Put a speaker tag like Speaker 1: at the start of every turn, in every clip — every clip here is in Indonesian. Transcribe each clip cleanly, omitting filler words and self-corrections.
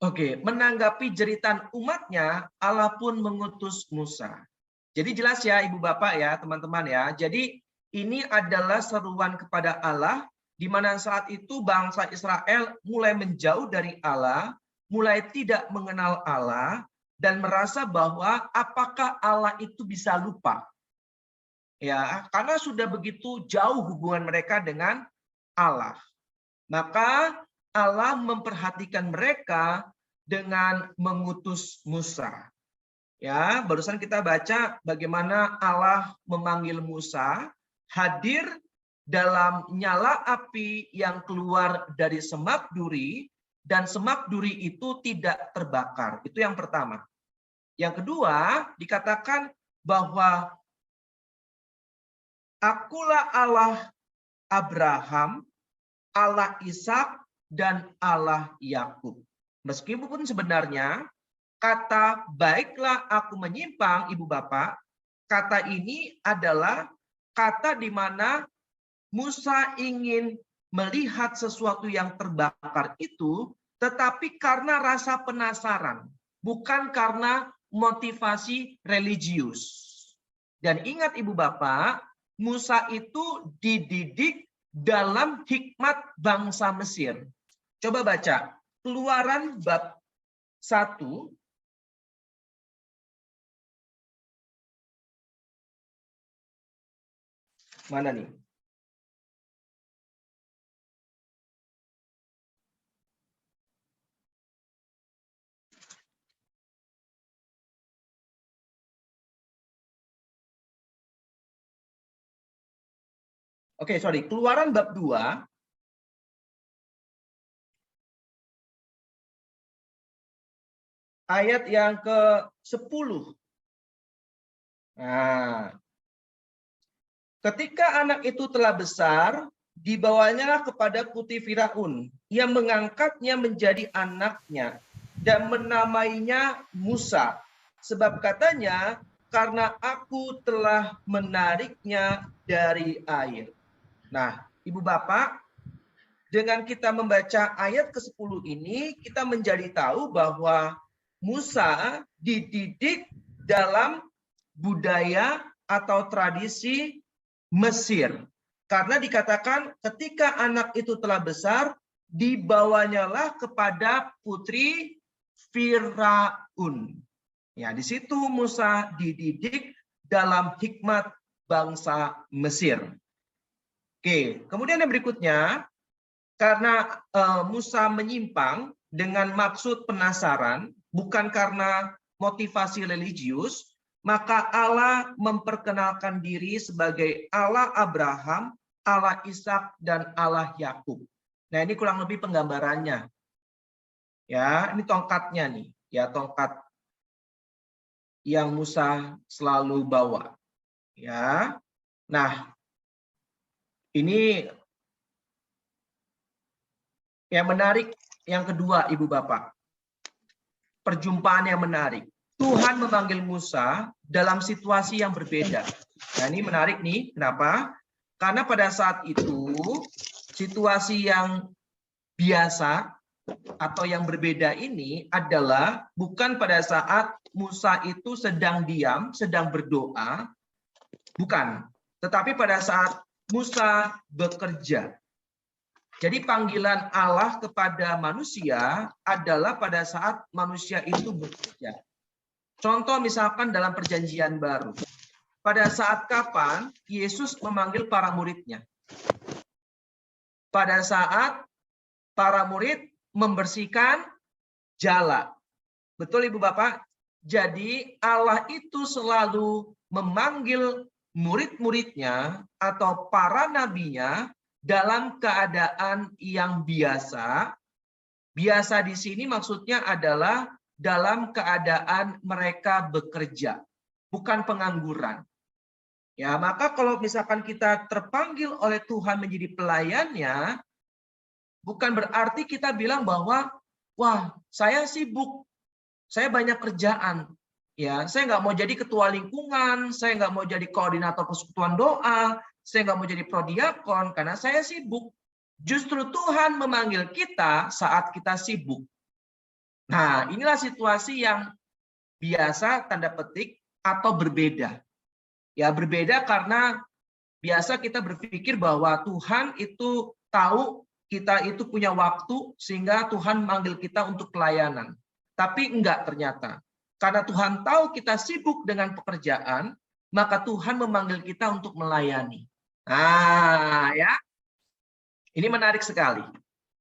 Speaker 1: Oke, menanggapi jeritan umatnya, Allah pun mengutus Musa. Jadi jelas ya Ibu Bapak ya, teman-teman ya. Jadi ini adalah seruan kepada Allah, di mana saat itu bangsa Israel mulai menjauh dari Allah, mulai tidak mengenal Allah, dan merasa bahwa apakah Allah itu bisa lupa. Ya, karena sudah begitu jauh hubungan mereka dengan Allah. Maka Allah memperhatikan mereka dengan mengutus Musa. Ya, barusan kita baca bagaimana Allah memanggil Musa hadir dalam nyala api yang keluar dari semak duri, dan semak duri itu tidak terbakar. Itu yang pertama. Yang kedua, dikatakan bahwa Akulah Allah Abraham, Allah Ishak, dan Allah Yakub. Meskipun sebenarnya kata baiklah aku menyimpang, Ibu Bapak, kata ini adalah kata di mana Musa ingin melihat sesuatu yang terbakar itu, tetapi karena rasa penasaran, bukan karena motivasi religius. Dan ingat Ibu Bapak, Musa itu dididik dalam hikmat bangsa Mesir. Coba baca Keluaran bab 1 mana nih? Oke, sorry. Keluaran bab 2 ayat yang ke-10. Nah, ketika anak itu telah besar, dibawanya kepada putri Firaun. Ia mengangkatnya menjadi anaknya dan menamainya Musa. Sebab katanya, karena aku telah menariknya dari air. Nah, Ibu Bapak, dengan kita membaca ayat ke-10 ini, kita menjadi tahu bahwa Musa dididik dalam budaya atau tradisi Mesir. Karena dikatakan ketika anak itu telah besar, dibawanyalah kepada putri Firaun. Ya, di situ Musa dididik dalam hikmat bangsa Mesir. Oke, kemudian yang berikutnya, karena Musa menyimpang dengan maksud penasaran, bukan karena motivasi religius, maka Allah memperkenalkan diri sebagai Allah Abraham, Allah Ishak, dan Allah Yakub. Nah, ini kurang lebih penggambarannya. Ya, ini tongkatnya nih, ya tongkat yang Musa selalu bawa. Ya. Nah, ini yang menarik yang kedua, Ibu Bapak. Perjumpaan yang menarik. Tuhan memanggil Musa dalam situasi yang berbeda. Nah, ini menarik nih. Kenapa? Karena pada saat itu situasi yang biasa atau yang berbeda ini adalah bukan pada saat Musa itu sedang diam, sedang berdoa, bukan. Tetapi pada saat Musa bekerja. Jadi panggilan Allah kepada manusia adalah pada saat manusia itu bekerja. Contoh misalkan dalam perjanjian baru. Pada saat kapan Yesus memanggil para muridnya? Pada saat para murid membersihkan jala. Betul Ibu Bapak? Jadi Allah itu selalu memanggil murid-muridnya atau para nabinya dalam keadaan yang biasa. Biasa di sini maksudnya adalah dalam keadaan mereka bekerja, bukan pengangguran. Ya, maka kalau misalkan kita terpanggil oleh Tuhan menjadi pelayannya, bukan berarti kita bilang bahwa, wah, saya sibuk, saya banyak kerjaan, Ya, saya nggak mau jadi ketua lingkungan, saya nggak mau jadi koordinator persekutuan doa, saya nggak mau jadi prodiakon karena saya sibuk. Justru Tuhan memanggil kita saat kita sibuk. Nah, inilah situasi yang biasa tanda petik atau berbeda. Ya, berbeda karena biasa kita berpikir bahwa Tuhan itu tahu kita itu punya waktu sehingga Tuhan manggil kita untuk pelayanan. Tapi enggak ternyata. Karena Tuhan tahu kita sibuk dengan pekerjaan, maka Tuhan memanggil kita untuk melayani. Nah, ya. Ini menarik sekali.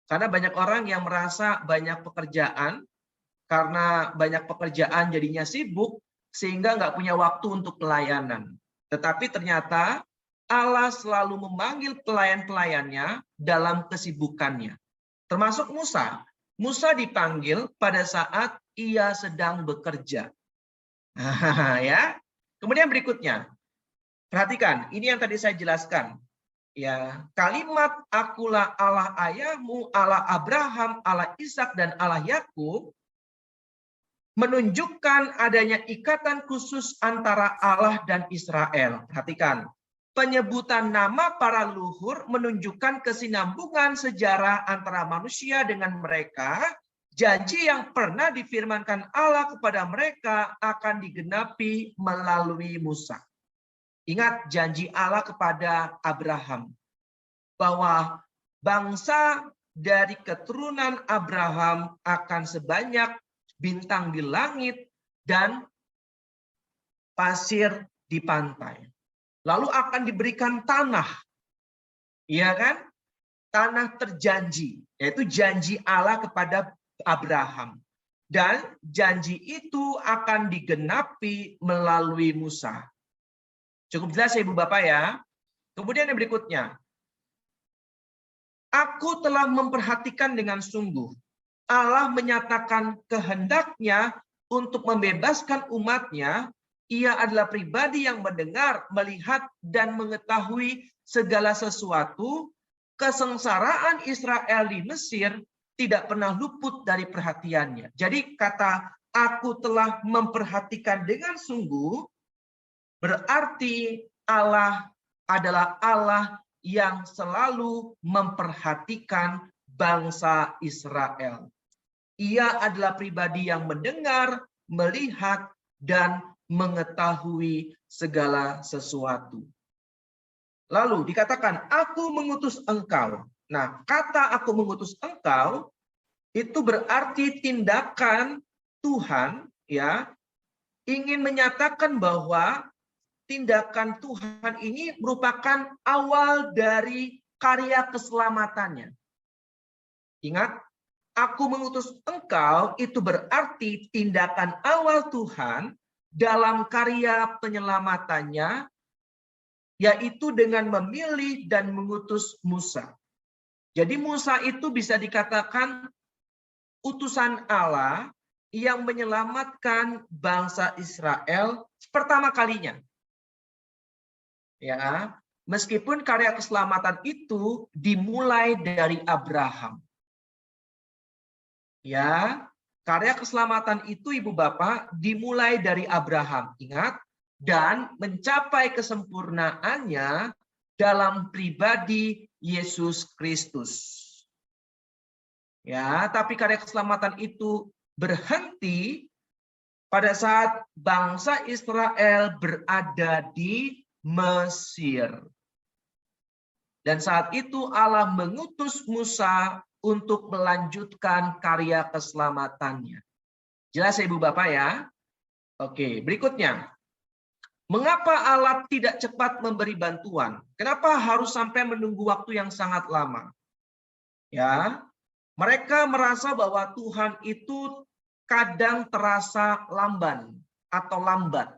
Speaker 1: Karena banyak orang yang merasa banyak pekerjaan, karena banyak pekerjaan jadinya sibuk, sehingga nggak punya waktu untuk pelayanan. Tetapi ternyata Allah selalu memanggil pelayan-pelayannya dalam kesibukannya. Termasuk Musa. Musa dipanggil pada saat ia sedang bekerja. Ya. Kemudian berikutnya. Perhatikan, ini yang tadi saya jelaskan. Ya, kalimat akulah Allah ayahmu, Allah Abraham, Allah Ishak dan Allah Yakub menunjukkan adanya ikatan khusus antara Allah dan Israel. Perhatikan, penyebutan nama para leluhur menunjukkan kesinambungan sejarah antara manusia dengan mereka. Janji yang pernah difirmankan Allah kepada mereka akan digenapi melalui Musa. Ingat janji Allah kepada Abraham bahwa bangsa dari keturunan Abraham akan sebanyak bintang di langit dan pasir di pantai. Lalu akan diberikan tanah. Iya kan? Tanah terjanji, yaitu janji Allah kepada Abraham. Dan janji itu akan digenapi melalui Musa. Cukup jelas ya Ibu Bapak ya. Kemudian yang berikutnya. Aku telah memperhatikan dengan sungguh. Allah menyatakan kehendaknya untuk membebaskan umatnya. Ia adalah pribadi yang mendengar, melihat, dan mengetahui segala sesuatu. Kesengsaraan Israel di Mesir tidak pernah luput dari perhatiannya. Jadi kata aku telah memperhatikan dengan sungguh, berarti Allah adalah Allah yang selalu memperhatikan bangsa Israel. Ia adalah pribadi yang mendengar, melihat, dan mengetahui segala sesuatu. Lalu dikatakan, aku mengutus engkau. Nah, kata aku mengutus engkau, itu berarti tindakan Tuhan ya ingin menyatakan bahwa tindakan Tuhan ini merupakan awal dari karya keselamatannya. Ingat, aku mengutus engkau itu berarti tindakan awal Tuhan dalam karya penyelamatannya, yaitu dengan memilih dan mengutus Musa. Jadi Musa itu bisa dikatakan utusan Allah yang menyelamatkan bangsa Israel pertama kalinya. Ya, meskipun karya keselamatan itu dimulai dari Abraham. Ya, karya keselamatan itu Ibu Bapak dimulai dari Abraham. Ingat, dan mencapai kesempurnaannya dalam pribadi Yesus Kristus. Ya, tapi karya keselamatan itu berhenti pada saat bangsa Israel berada di Mesir. Dan saat itu Allah mengutus Musa untuk melanjutkan karya keselamatannya. Jelas ya Ibu Bapak ya? Oke, berikutnya. Mengapa Allah tidak cepat memberi bantuan? Kenapa harus sampai menunggu waktu yang sangat lama? Ya, mereka merasa bahwa Tuhan itu kadang terasa lamban atau lambat.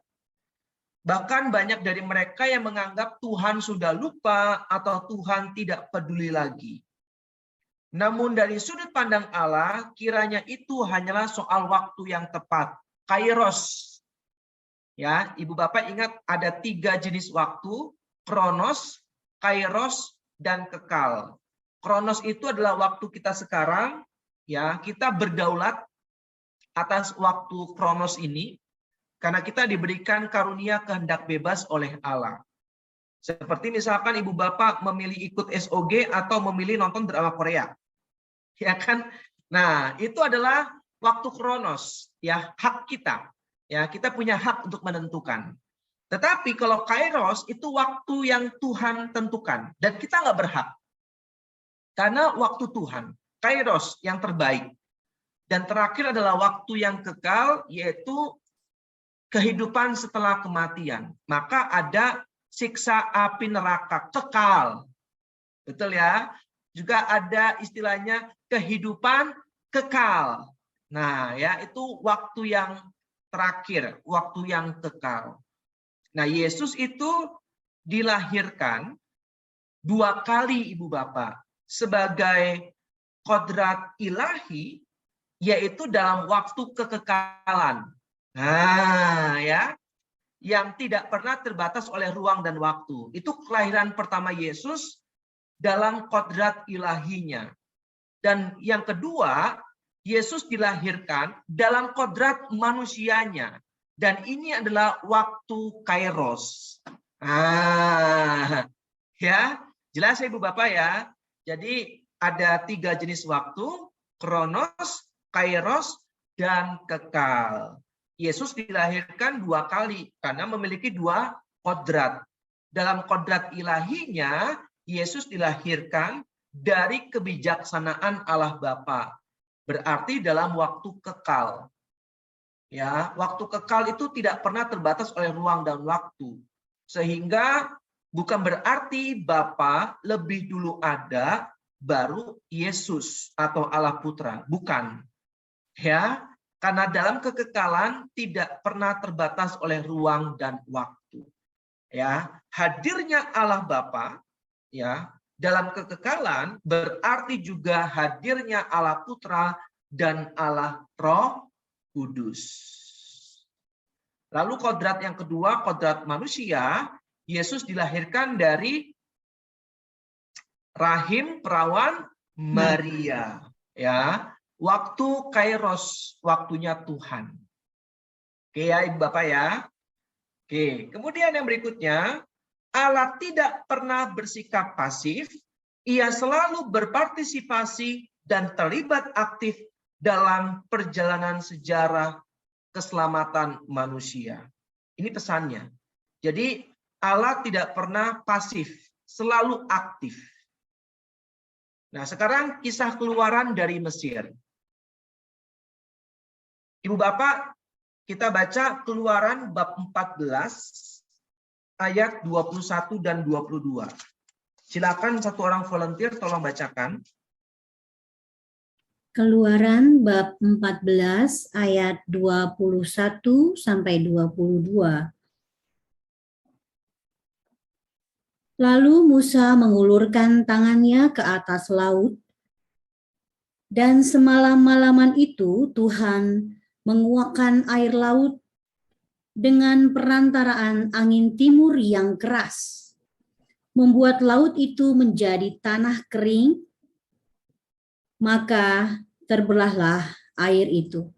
Speaker 1: Bahkan banyak dari mereka yang menganggap Tuhan sudah lupa atau Tuhan tidak peduli lagi. Namun dari sudut pandang Allah, kiranya itu hanyalah soal waktu yang tepat. Kairos. Ya, Ibu Bapak ingat ada 3 jenis waktu, kronos, kairos, dan kekal. Kronos itu adalah waktu kita sekarang, ya, kita berdaulat atas waktu kronos ini. Karena kita diberikan karunia kehendak bebas oleh Allah. Seperti misalkan ibu bapak memilih ikut SOG atau memilih nonton drama Korea. Ya kan? Nah, itu adalah waktu kronos, ya, hak kita. Ya, kita punya hak untuk menentukan. Tetapi kalau kairos itu waktu yang Tuhan tentukan dan kita nggak berhak. Karena waktu Tuhan, kairos yang terbaik. Dan terakhir adalah waktu yang kekal, yaitu kehidupan setelah kematian. Maka ada siksa api neraka kekal. Betul ya? Juga ada istilahnya kehidupan kekal. Nah, ya itu waktu yang terakhir, waktu yang kekal. Nah, Yesus itu dilahirkan 2 kali Ibu Bapak sebagai kodrat ilahi, yaitu dalam waktu kekekalan. Nah, ya, yang tidak pernah terbatas oleh ruang dan waktu. Itu kelahiran pertama Yesus dalam kodrat ilahinya. Dan yang kedua, Yesus dilahirkan dalam kodrat manusianya. Dan ini adalah waktu kairos. Ya, jelas ya Ibu Bapak ya. Jadi ada 3 jenis waktu, kronos, kairos, dan kekal. Yesus dilahirkan 2 kali karena memiliki 2 kodrat. Dalam kodrat ilahinya, Yesus dilahirkan dari kebijaksanaan Allah Bapa. Berarti dalam waktu kekal. Ya, waktu kekal itu tidak pernah terbatas oleh ruang dan waktu. Sehingga bukan berarti Bapa lebih dulu ada baru Yesus atau Allah Putra, bukan. Ya, karena dalam kekekalan tidak pernah terbatas oleh ruang dan waktu. Ya, hadirnya Allah Bapa ya dalam kekekalan berarti juga hadirnya Allah Putra dan Allah Roh Kudus. Lalu kodrat yang kedua, kodrat manusia, Yesus dilahirkan dari rahim perawan Maria, ya. Waktu kairos, waktunya Tuhan. Oke ya Ibu Bapak ya. Oke, kemudian yang berikutnya, Allah tidak pernah bersikap pasif, ia selalu berpartisipasi dan terlibat aktif dalam perjalanan sejarah keselamatan manusia. Ini pesannya. Jadi Allah tidak pernah pasif, selalu aktif. Nah, sekarang kisah keluaran dari Mesir. Ibu Bapak, kita baca Keluaran bab 14 ayat 21 dan 22. Silakan satu orang volunteer tolong bacakan.
Speaker 2: Keluaran bab 14 ayat 21 sampai 22. Lalu Musa mengulurkan tangannya ke atas laut, dan semalam-malaman itu Tuhan menguakkan air laut dengan perantaraan angin timur yang keras, membuat laut itu menjadi tanah kering, maka terbelahlah air itu.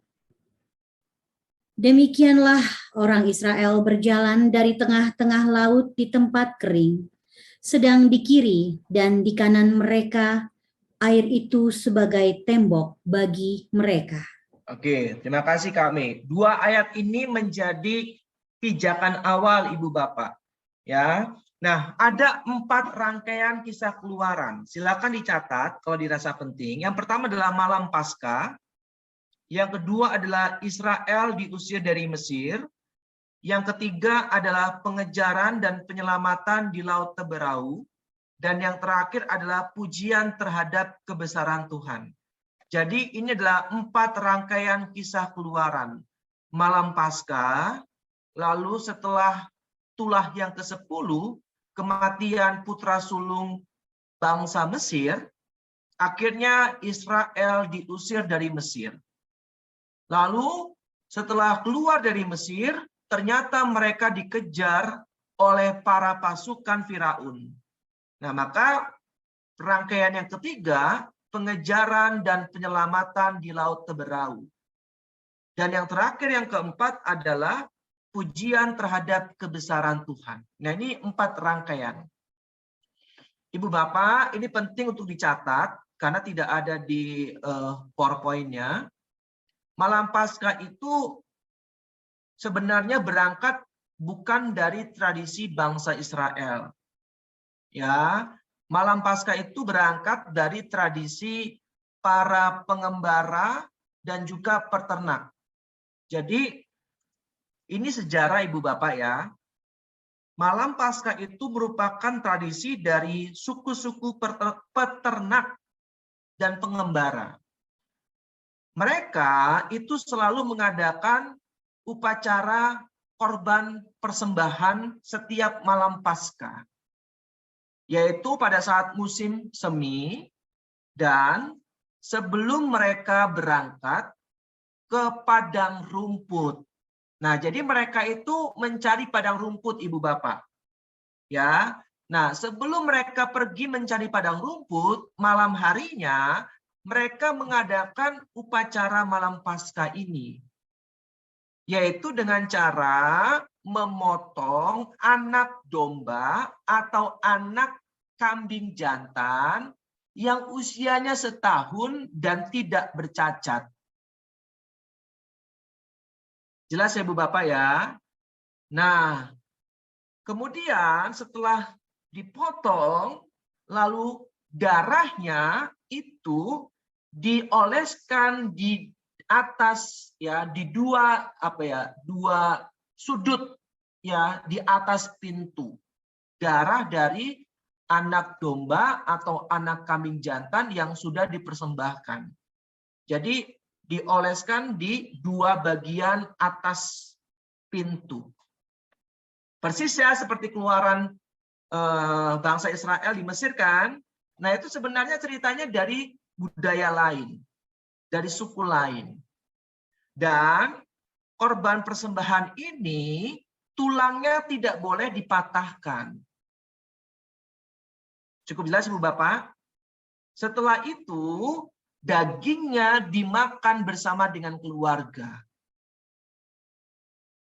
Speaker 2: Demikianlah orang Israel berjalan dari tengah-tengah laut di tempat kering, sedang di kiri dan di kanan mereka air itu sebagai tembok bagi mereka.
Speaker 1: Oke, terima kasih kami. 2 ayat ini menjadi pijakan awal Ibu Bapak. Ya. Nah, ada 4 rangkaian kisah keluaran. Silakan dicatat kalau dirasa penting. Yang pertama adalah malam Paskah. Yang kedua adalah Israel diusir dari Mesir. Yang ketiga adalah pengejaran dan penyelamatan di Laut Teberau. Dan yang terakhir adalah pujian terhadap kebesaran Tuhan. Jadi ini adalah 4 rangkaian kisah keluaran. Malam Paskah, lalu setelah tulah yang ke-10, kematian putra sulung bangsa Mesir, akhirnya Israel diusir dari Mesir. Lalu setelah keluar dari Mesir, ternyata mereka dikejar oleh para pasukan Firaun. Nah, maka rangkaian yang ketiga, pengejaran dan penyelamatan di Laut Teberau. Dan yang terakhir, yang keempat adalah pujian terhadap kebesaran Tuhan. Nah, ini 4 rangkaian. Ibu Bapak, ini penting untuk dicatat karena tidak ada di PowerPoint-nya. Malam Paskah itu sebenarnya berangkat bukan dari tradisi bangsa Israel. Ya, Malam Paskah itu berangkat dari tradisi para pengembara dan juga peternak. Jadi ini sejarah Ibu Bapak ya. Malam Paskah itu merupakan tradisi dari suku-suku peternak dan pengembara. Mereka itu selalu mengadakan upacara korban persembahan setiap malam Paskah, yaitu pada saat musim semi dan sebelum mereka berangkat ke padang rumput. Nah, jadi mereka itu mencari padang rumput, Ibu Bapak. Ya. Nah, sebelum mereka pergi mencari padang rumput, malam harinya mereka mengadakan upacara malam Paskah ini. Yaitu dengan cara memotong anak domba atau anak kambing jantan yang usianya setahun dan tidak bercacat. Jelas ya Bu Bapak ya? Nah, kemudian setelah dipotong, lalu darahnya itu dioleskan di atas ya, di dua sudut ya, di atas pintu. Darah dari anak domba atau anak kambing jantan yang sudah dipersembahkan. Jadi dioleskan di dua bagian atas pintu. Persis ya seperti keluaran bangsa Israel di Mesir kan. Nah itu sebenarnya ceritanya dari budaya lain, dari suku lain. Dan korban persembahan ini tulangnya tidak boleh dipatahkan. Cukup jelas Ibu Bapak? Setelah itu dagingnya dimakan bersama dengan keluarga.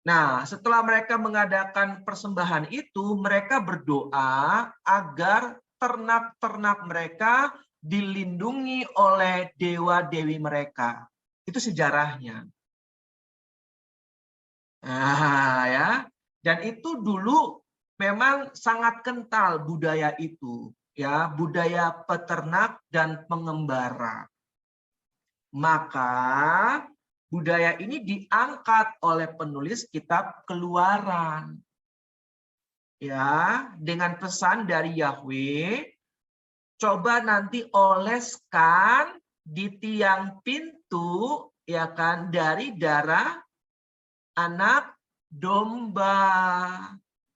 Speaker 1: Nah, setelah mereka mengadakan persembahan itu, mereka berdoa agar ternak-ternak mereka dilindungi oleh dewa-dewi mereka. Itu sejarahnya. Nah, ya. Dan itu dulu memang sangat kental budaya itu, ya, budaya peternak dan pengembara. Maka budaya ini diangkat oleh penulis kitab Keluaran. Ya, dengan pesan dari Yahweh, coba nanti oleskan di tiang pintu ya kan dari darah anak domba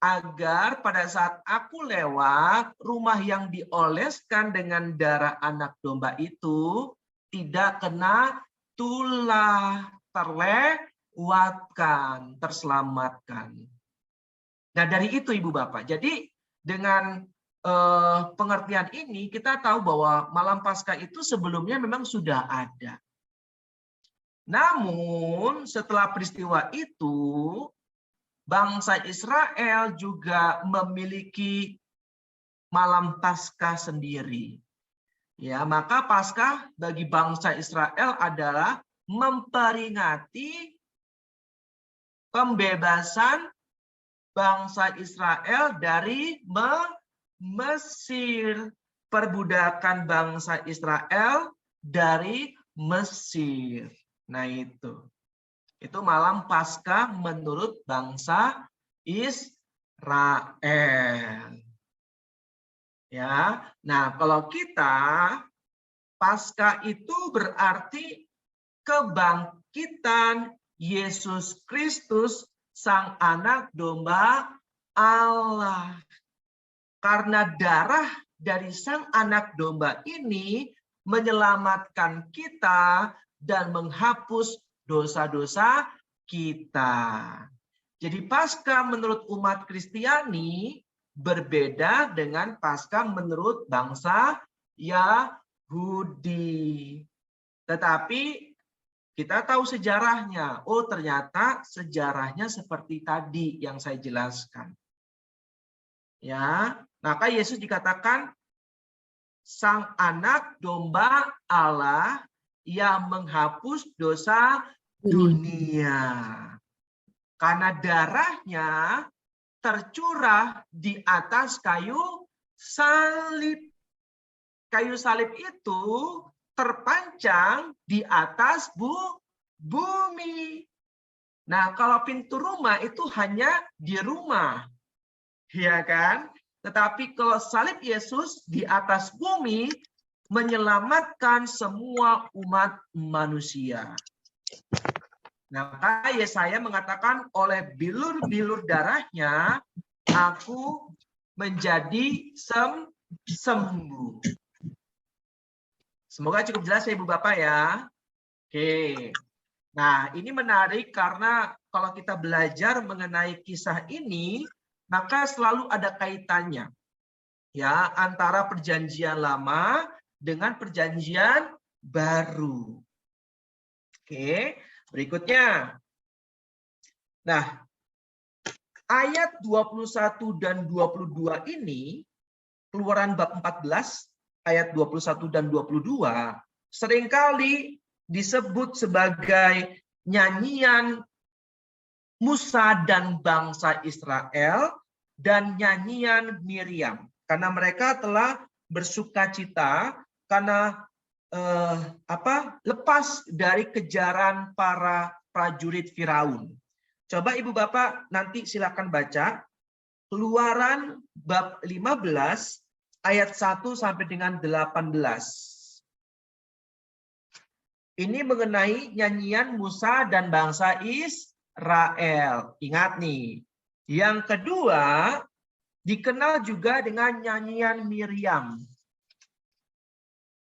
Speaker 1: agar pada saat aku lewat rumah yang dioleskan dengan darah anak domba itu tidak kena tulah, terlewatkan, terselamatkan. Nah dari itu Ibu Bapak, jadi dengan pengertian ini kita tahu bahwa malam Paskah itu sebelumnya memang sudah ada. Namun setelah peristiwa itu, bangsa Israel juga memiliki malam Paskah sendiri. Ya, maka Paskah bagi bangsa Israel adalah memperingati pembebasan bangsa Israel dari Mesir, perbudakan bangsa Israel dari Mesir. Nah, itu malam Paskah menurut bangsa Israel. Ya, nah kalau kita Paskah itu berarti kebangkitan Yesus Kristus, Sang Anak Domba Allah. Karena darah dari Sang Anak Domba ini menyelamatkan kita dan menghapus dosa-dosa kita. Jadi Paskah menurut umat Kristiani berbeda dengan Paskah menurut bangsa Yahudi. Tetapi Kita tahu sejarahnya. Oh, ternyata sejarahnya seperti tadi yang saya jelaskan. Ya, maka Yesus dikatakan Sang Anak Domba Allah yang menghapus dosa dunia. Karena darahnya tercurah di atas kayu salib. Kayu salib itu terpancang di atas bumi. Nah, kalau pintu rumah itu hanya di rumah. Ya kan? Tetapi kalau salib Yesus di atas bumi menyelamatkan semua umat manusia. Nah, Yesaya mengatakan oleh bilur-bilur darahnya aku menjadi sembuh. Semoga cukup jelas ya Ibu Bapak ya. Oke. Nah, ini menarik karena kalau kita belajar mengenai kisah ini, maka selalu ada kaitannya ya antara perjanjian lama dengan perjanjian baru. Oke, berikutnya. Nah, ayat 21 dan 22 ini, Keluaran bab 14 ayat 21 dan 22 seringkali disebut sebagai nyanyian Musa dan bangsa Israel dan nyanyian Miriam karena mereka telah bersukacita karena lepas dari kejaran para prajurit Firaun. Coba Ibu Bapak nanti silakan baca Keluaran bab 15 ayat 1 sampai dengan 18. Ini mengenai nyanyian Musa dan bangsa Israel. Ingat nih. Yang kedua, dikenal juga dengan nyanyian Miriam.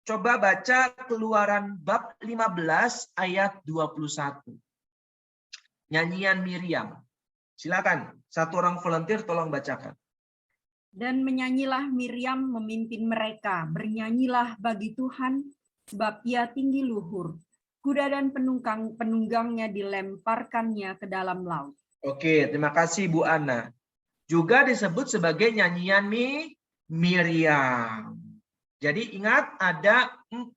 Speaker 1: Coba baca Keluaran bab 15 ayat 21. Nyanyian Miriam. Silakan, satu orang volunteer tolong bacakan.
Speaker 3: Dan menyanyilah Miriam memimpin mereka, bernyanyilah bagi Tuhan, sebab ia tinggi luhur. Kuda dan penunggangnya dilemparkannya ke dalam laut.
Speaker 1: Oke, terima kasih Bu Ana. Juga disebut sebagai nyanyian Miriam. Jadi ingat ada 4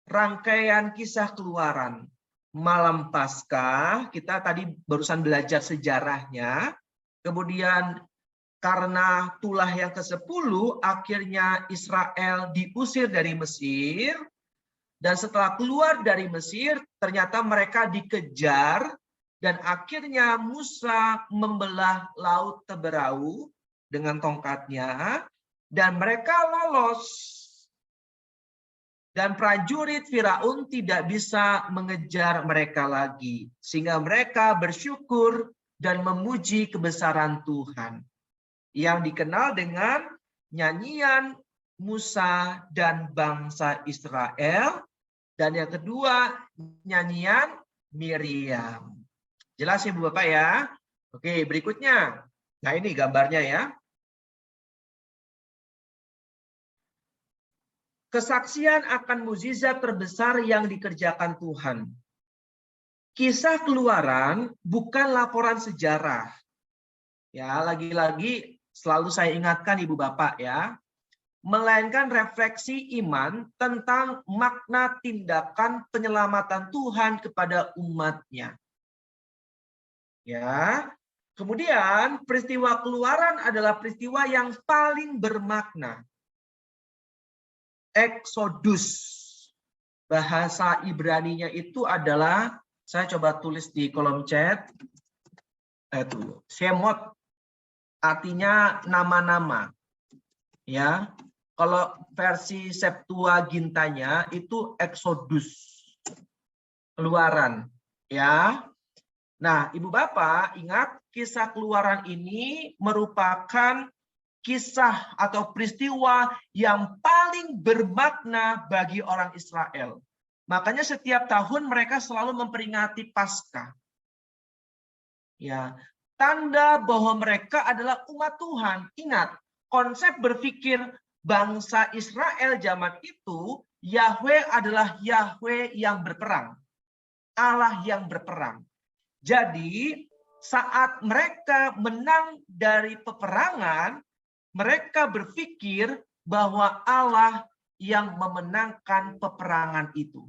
Speaker 1: rangkaian kisah Keluaran. Malam Paskah, kita tadi barusan belajar sejarahnya. Kemudian karena tulah yang ke-10, akhirnya Israel diusir dari Mesir. Dan setelah keluar dari Mesir, ternyata mereka dikejar. Dan akhirnya Musa membelah laut Teberau dengan tongkatnya. Dan mereka lolos. Dan prajurit Firaun tidak bisa mengejar mereka lagi. Sehingga mereka bersyukur dan memuji kebesaran Tuhan. Yang dikenal dengan nyanyian Musa dan bangsa Israel. Dan yang kedua, nyanyian Miriam. Jelas ya Bu Bapak ya? Oke, berikutnya. Nah ini gambarnya ya. Kesaksian akan mukjizat terbesar yang dikerjakan Tuhan. Kisah Keluaran bukan laporan sejarah. Ya, lagi-lagi selalu saya ingatkan Ibu Bapak ya, melainkan refleksi iman tentang makna tindakan penyelamatan Tuhan kepada umatnya. Ya, kemudian peristiwa Keluaran adalah peristiwa yang paling bermakna. Exodus. Bahasa Ibraninya itu adalah, saya coba tulis di kolom chat, Shemot. Artinya nama-nama. Ya, kalau versi Septuagintanya itu Exodus, Keluaran, ya. Nah, Ibu Bapak ingat kisah Keluaran ini merupakan kisah atau peristiwa yang paling bermakna bagi orang Israel. Makanya setiap tahun mereka selalu memperingati Paskah. Ya, tanda bahwa mereka adalah umat Tuhan. Ingat, konsep berpikir bangsa Israel zaman itu, Yahweh adalah Yahweh yang berperang. Allah yang berperang. Jadi saat mereka menang dari peperangan, mereka berpikir bahwa Allah yang memenangkan peperangan itu.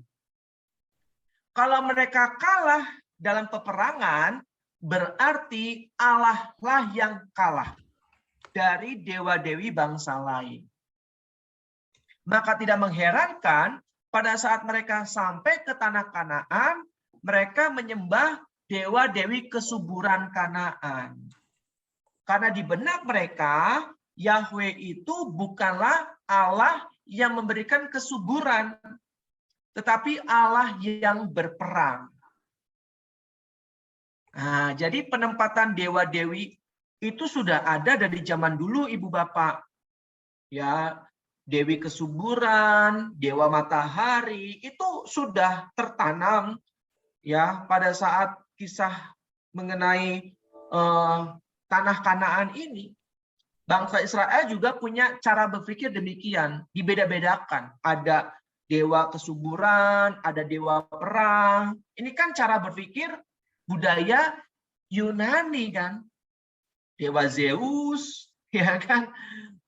Speaker 1: Kalau mereka kalah dalam peperangan, berarti Allah lah yang kalah dari dewa-dewi bangsa lain. Maka tidak mengherankan pada saat mereka sampai ke tanah Kanaan, mereka menyembah dewa-dewi kesuburan Kanaan. Karena di benak mereka, Yahweh itu bukanlah Allah yang memberikan kesuburan, tetapi Allah yang berperang. Nah, jadi penempatan dewa-dewi itu sudah ada dari zaman dulu, Ibu Bapak. Ya, dewi kesuburan, dewa matahari itu sudah tertanam ya pada saat kisah mengenai tanah Kanaan ini. Bangsa Israel juga punya cara berpikir demikian, dibeda-bedakan. Ada dewa kesuburan, ada dewa perang. Ini kan cara berpikir budaya Yunani kan. Dewa Zeus, ya kan.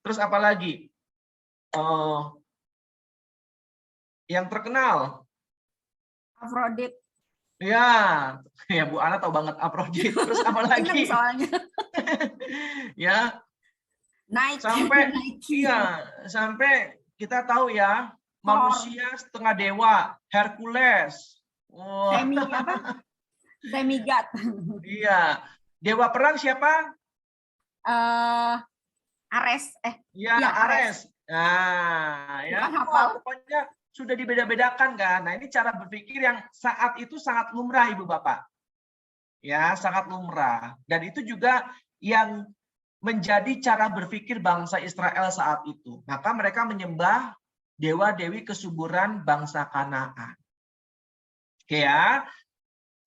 Speaker 1: Terus apa lagi? Yang terkenal.
Speaker 3: Afrodit.
Speaker 1: Ya Bu Ana tahu banget Afrodit. Terus apa lagi?
Speaker 3: Soalnya.
Speaker 1: Ya.
Speaker 3: Naik.
Speaker 1: Sampai kita tahu ya, manusia setengah dewa, Hercules. Oh.
Speaker 3: Demigod.
Speaker 1: Iya. Dewa perang siapa?
Speaker 3: Ares.
Speaker 1: Ya, Ares. Nah, ya. Pokoknya sudah dibeda-bedakan kan. Nah, ini cara berpikir yang saat itu sangat lumrah, Ibu Bapak. Ya, sangat lumrah. Dan itu juga yang menjadi cara berpikir bangsa Israel saat itu. Maka mereka menyembah dewa-dewi kesuburan bangsa Kanaan. Oke ya.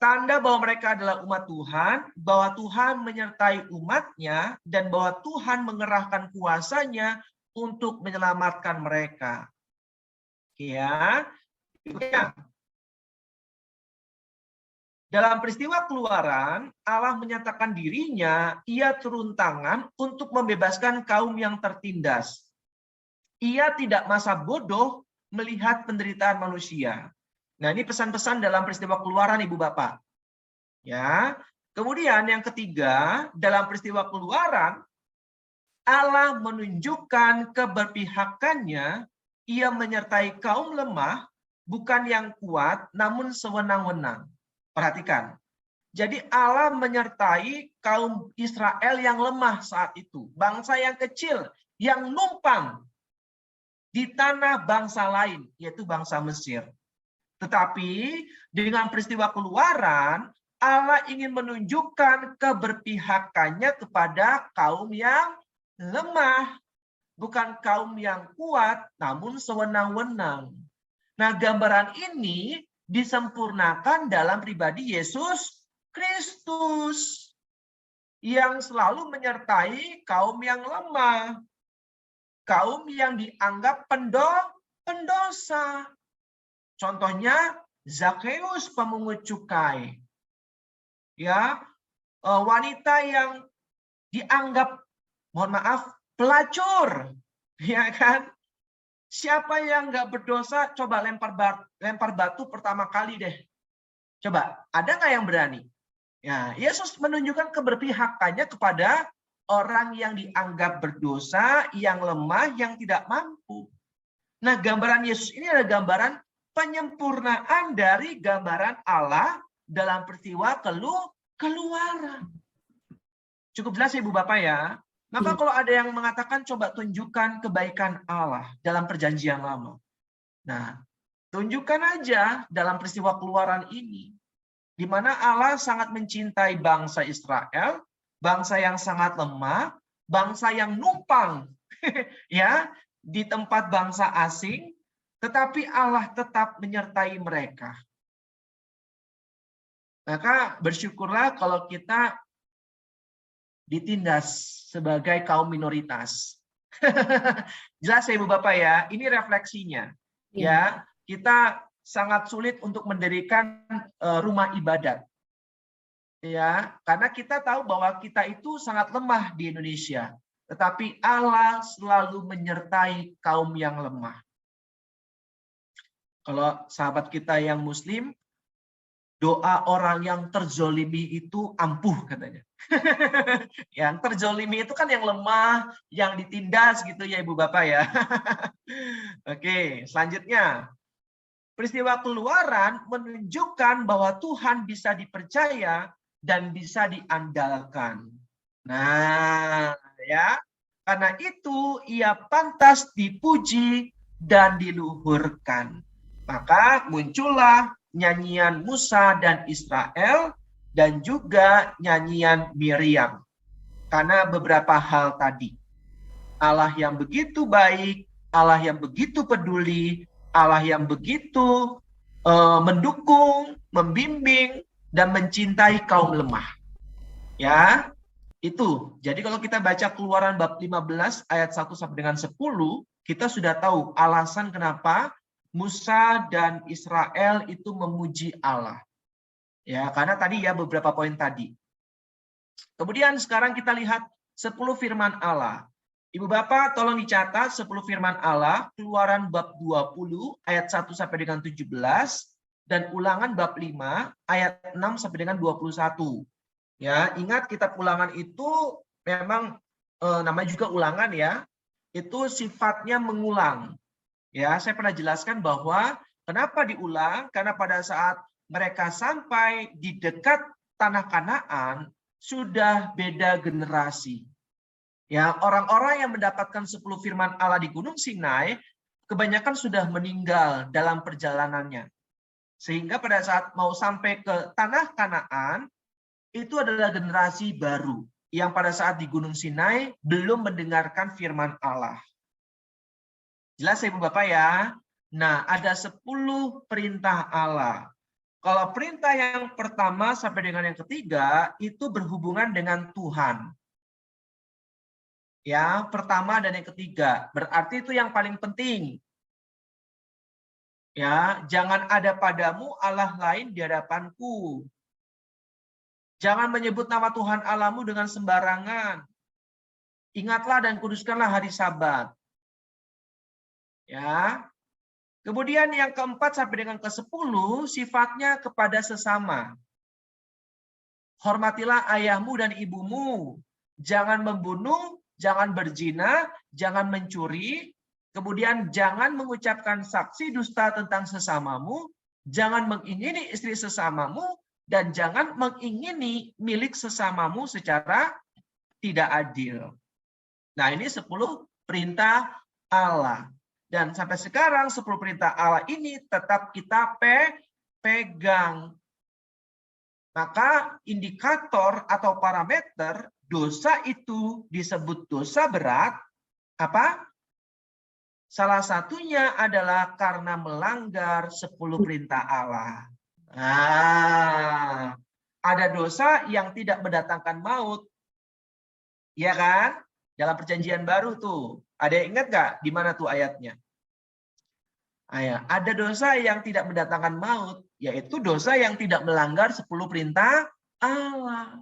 Speaker 1: Tanda bahwa mereka adalah umat Tuhan, bahwa Tuhan menyertai umatnya, dan bahwa Tuhan mengerahkan kuasanya untuk menyelamatkan mereka. Ya. Dalam peristiwa Keluaran, Allah menyatakan dirinya, ia turun tangan untuk membebaskan kaum yang tertindas. Ia tidak masa bodoh melihat penderitaan manusia. Nah, ini pesan-pesan dalam peristiwa Keluaran, Ibu Bapak. Ya. Kemudian yang ketiga, dalam peristiwa Keluaran, Allah menunjukkan keberpihakannya, ia menyertai kaum lemah, bukan yang kuat, namun sewenang-wenang. Perhatikan. Jadi Allah menyertai kaum Israel yang lemah saat itu. Bangsa yang kecil, yang numpang di tanah bangsa lain, yaitu bangsa Mesir. Tetapi dengan peristiwa Keluaran, Allah ingin menunjukkan keberpihakannya kepada kaum yang lemah. Bukan kaum yang kuat, namun sewenang-wenang. Nah, gambaran ini disempurnakan dalam pribadi Yesus Kristus yang selalu menyertai kaum yang lemah, kaum yang dianggap pendosa. Contohnya Zakheus pemungut cukai, ya, wanita yang dianggap, mohon maaf, pelacur, ya kan? Siapa yang nggak berdosa, coba lempar batu pertama kali deh. Coba, ada nggak yang berani? Ya, Yesus menunjukkan keberpihakannya kepada orang yang dianggap berdosa, yang lemah, yang tidak mampu. Nah, gambaran Yesus ini adalah gambaran penyempurnaan dari gambaran Allah dalam peristiwa Keluaran. Cukup jelas ya, Ibu Bapak ya? Maka kalau ada yang mengatakan coba tunjukkan kebaikan Allah dalam perjanjian lama. Nah, tunjukkan aja dalam peristiwa Keluaran ini. Di mana Allah sangat mencintai bangsa Israel, bangsa yang sangat lemah, bangsa yang numpang ya di tempat bangsa asing, tetapi Allah tetap menyertai mereka. Maka bersyukurlah kalau kita ditindas sebagai kaum minoritas. Jelas ya Ibu Bapak ya, ini refleksinya. Ya, kita sangat sulit untuk mendirikan rumah ibadat. Ya, karena kita tahu bahwa kita itu sangat lemah di Indonesia. Tetapi Allah selalu menyertai kaum yang lemah. Kalau sahabat kita yang Muslim, doa orang yang terzolimi itu ampuh katanya. Yang terzolimi itu kan yang lemah, yang ditindas gitu ya Ibu Bapak ya. Oke, selanjutnya. Peristiwa Keluaran menunjukkan bahwa Tuhan bisa dipercaya dan bisa diandalkan. Nah, ya. Karena itu ia pantas dipuji dan diluhurkan. Maka muncullah nyanyian Musa dan Israel dan juga nyanyian Miriam. Karena beberapa hal tadi. Allah yang begitu baik, Allah yang begitu peduli, Allah yang begitu mendukung, membimbing, dan mencintai kaum lemah. Ya, itu. Jadi kalau kita baca Keluaran bab 15 ayat 1 sampai dengan 10, kita sudah tahu alasan kenapa Musa dan Israel itu memuji Allah. Ya, karena tadi ya beberapa poin tadi. Kemudian sekarang kita lihat 10 firman Allah. Ibu Bapak tolong dicatat 10 firman Allah, Keluaran bab 20 ayat 1 sampai dengan 17 dan Ulangan bab 5 ayat 6 sampai dengan 21. Ya, ingat kitab Ulangan itu memang namanya juga ulangan ya. Itu sifatnya mengulang. Ya, saya pernah jelaskan bahwa kenapa diulang? Karena pada saat mereka sampai di dekat tanah Kanaan sudah beda generasi. Ya, orang-orang yang mendapatkan 10 firman Allah di Gunung Sinai kebanyakan sudah meninggal dalam perjalanannya. Sehingga pada saat mau sampai ke tanah Kanaan itu adalah generasi baru yang pada saat di Gunung Sinai belum mendengarkan firman Allah. Jelas ya Ibu Bapak ya? Nah, ada 10 perintah Allah. Kalau perintah yang pertama sampai dengan yang ketiga itu berhubungan dengan Tuhan. Ya, pertama dan yang ketiga. Berarti itu yang paling penting. Ya, jangan ada padamu Allah lain di hadapanku. Jangan menyebut nama Tuhan Allahmu dengan sembarangan. Ingatlah dan kuduskanlah hari Sabat. Ya. Kemudian yang keempat sampai dengan ke-10 sifatnya kepada sesama. Hormatilah ayahmu dan ibumu. Jangan membunuh, jangan berzina, jangan mencuri, kemudian jangan mengucapkan saksi dusta tentang sesamamu, jangan mengingini istri sesamamu, dan jangan mengingini milik sesamamu secara tidak adil. Nah, ini 10 perintah Allah. Dan sampai sekarang 10 perintah Allah ini tetap kita pegang. Maka indikator atau parameter dosa itu disebut dosa berat, apa? Salah satunya adalah karena melanggar 10 perintah Allah. Nah, ada dosa yang tidak mendatangkan maut. Iya kan? Dalam perjanjian baru tuh. Ada yang ingat nggak di mana tuh ayatnya? Ada dosa yang tidak mendatangkan maut, yaitu dosa yang tidak melanggar 10 perintah Allah.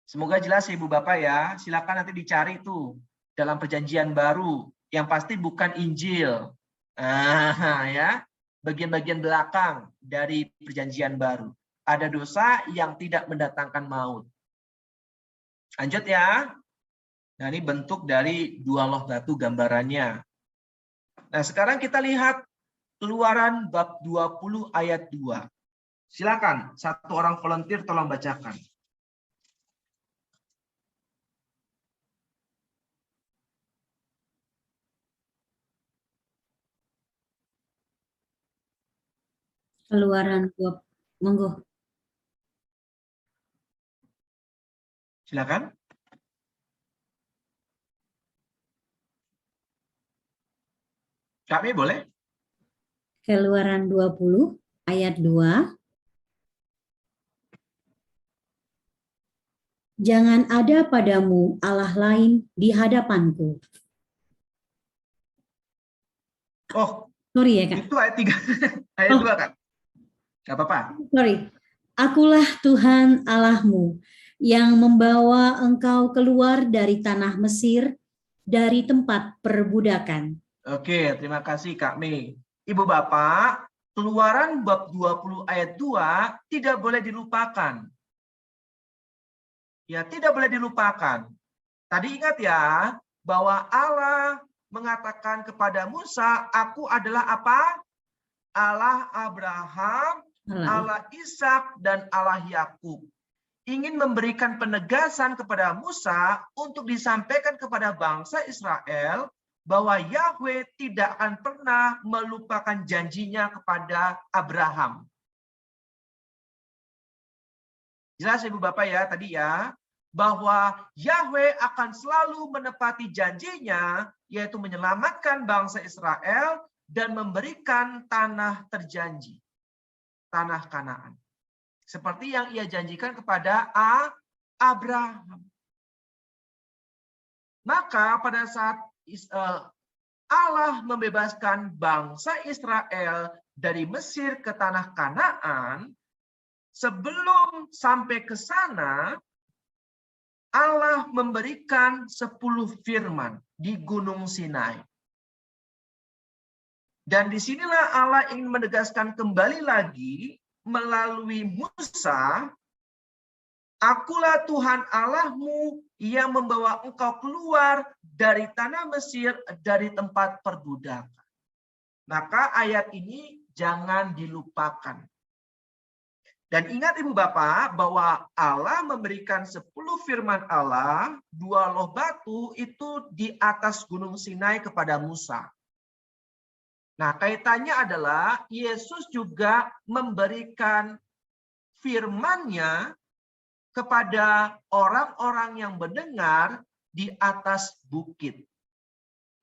Speaker 1: Semoga jelas ya Ibu Bapak ya. Silakan nanti dicari tuh dalam perjanjian baru yang pasti bukan Injil. Ya. Bagian-bagian belakang dari perjanjian baru. Ada dosa yang tidak mendatangkan maut. Lanjut ya. Nah, ini bentuk dari 2 loh batu gambarannya. Nah, sekarang kita lihat Keluaran bab 20 ayat 2. Silakan, satu orang volunteer tolong bacakan.
Speaker 2: Keluaran 20, monggo.
Speaker 1: Silakan. Kami boleh?
Speaker 2: Keluaran 20 ayat 2. Jangan ada padamu Allah lain di hadapanku.
Speaker 1: Oh,
Speaker 2: Sorry ya Kak.
Speaker 1: Itu ayat 3. Ayat 2 kan? Gak apa-apa.
Speaker 2: Sorry. Akulah Tuhan Allahmu yang membawa engkau keluar dari tanah Mesir, dari tempat perbudakan.
Speaker 1: Oke, terima kasih Kak Mei. Ibu Bapak, Keluaran bab 20 ayat 2 tidak boleh dilupakan. Ya, tidak boleh dilupakan. Tadi ingat ya, bahwa Allah mengatakan kepada Musa, aku adalah apa? Allah Abraham, Allah Ishak, dan Allah Yakub. Ingin memberikan penegasan kepada Musa untuk disampaikan kepada bangsa Israel bahwa Yahweh tidak akan pernah melupakan janjinya kepada Abraham. Jelas Ibu Bapak ya tadi ya, bahwa Yahweh akan selalu menepati janjinya, yaitu menyelamatkan bangsa Israel dan memberikan tanah terjanji, tanah Kanaan. Seperti yang ia janjikan kepada Abraham. Maka pada saat Allah membebaskan bangsa Israel dari Mesir ke tanah Kanaan, sebelum sampai ke sana, Allah memberikan 10 firman di Gunung Sinai. Dan disinilah Allah ingin menegaskan kembali lagi melalui Musa, akulah Tuhan Allahmu yang membawa engkau keluar dari tanah Mesir, dari tempat perbudakan. Maka ayat ini jangan dilupakan. Dan ingat Ibu Bapak bahwa Allah memberikan 10 firman Allah, 2 loh batu itu di atas Gunung Sinai kepada Musa. Nah, kaitannya adalah Yesus juga memberikan firman-Nya kepada orang-orang yang mendengar di atas bukit.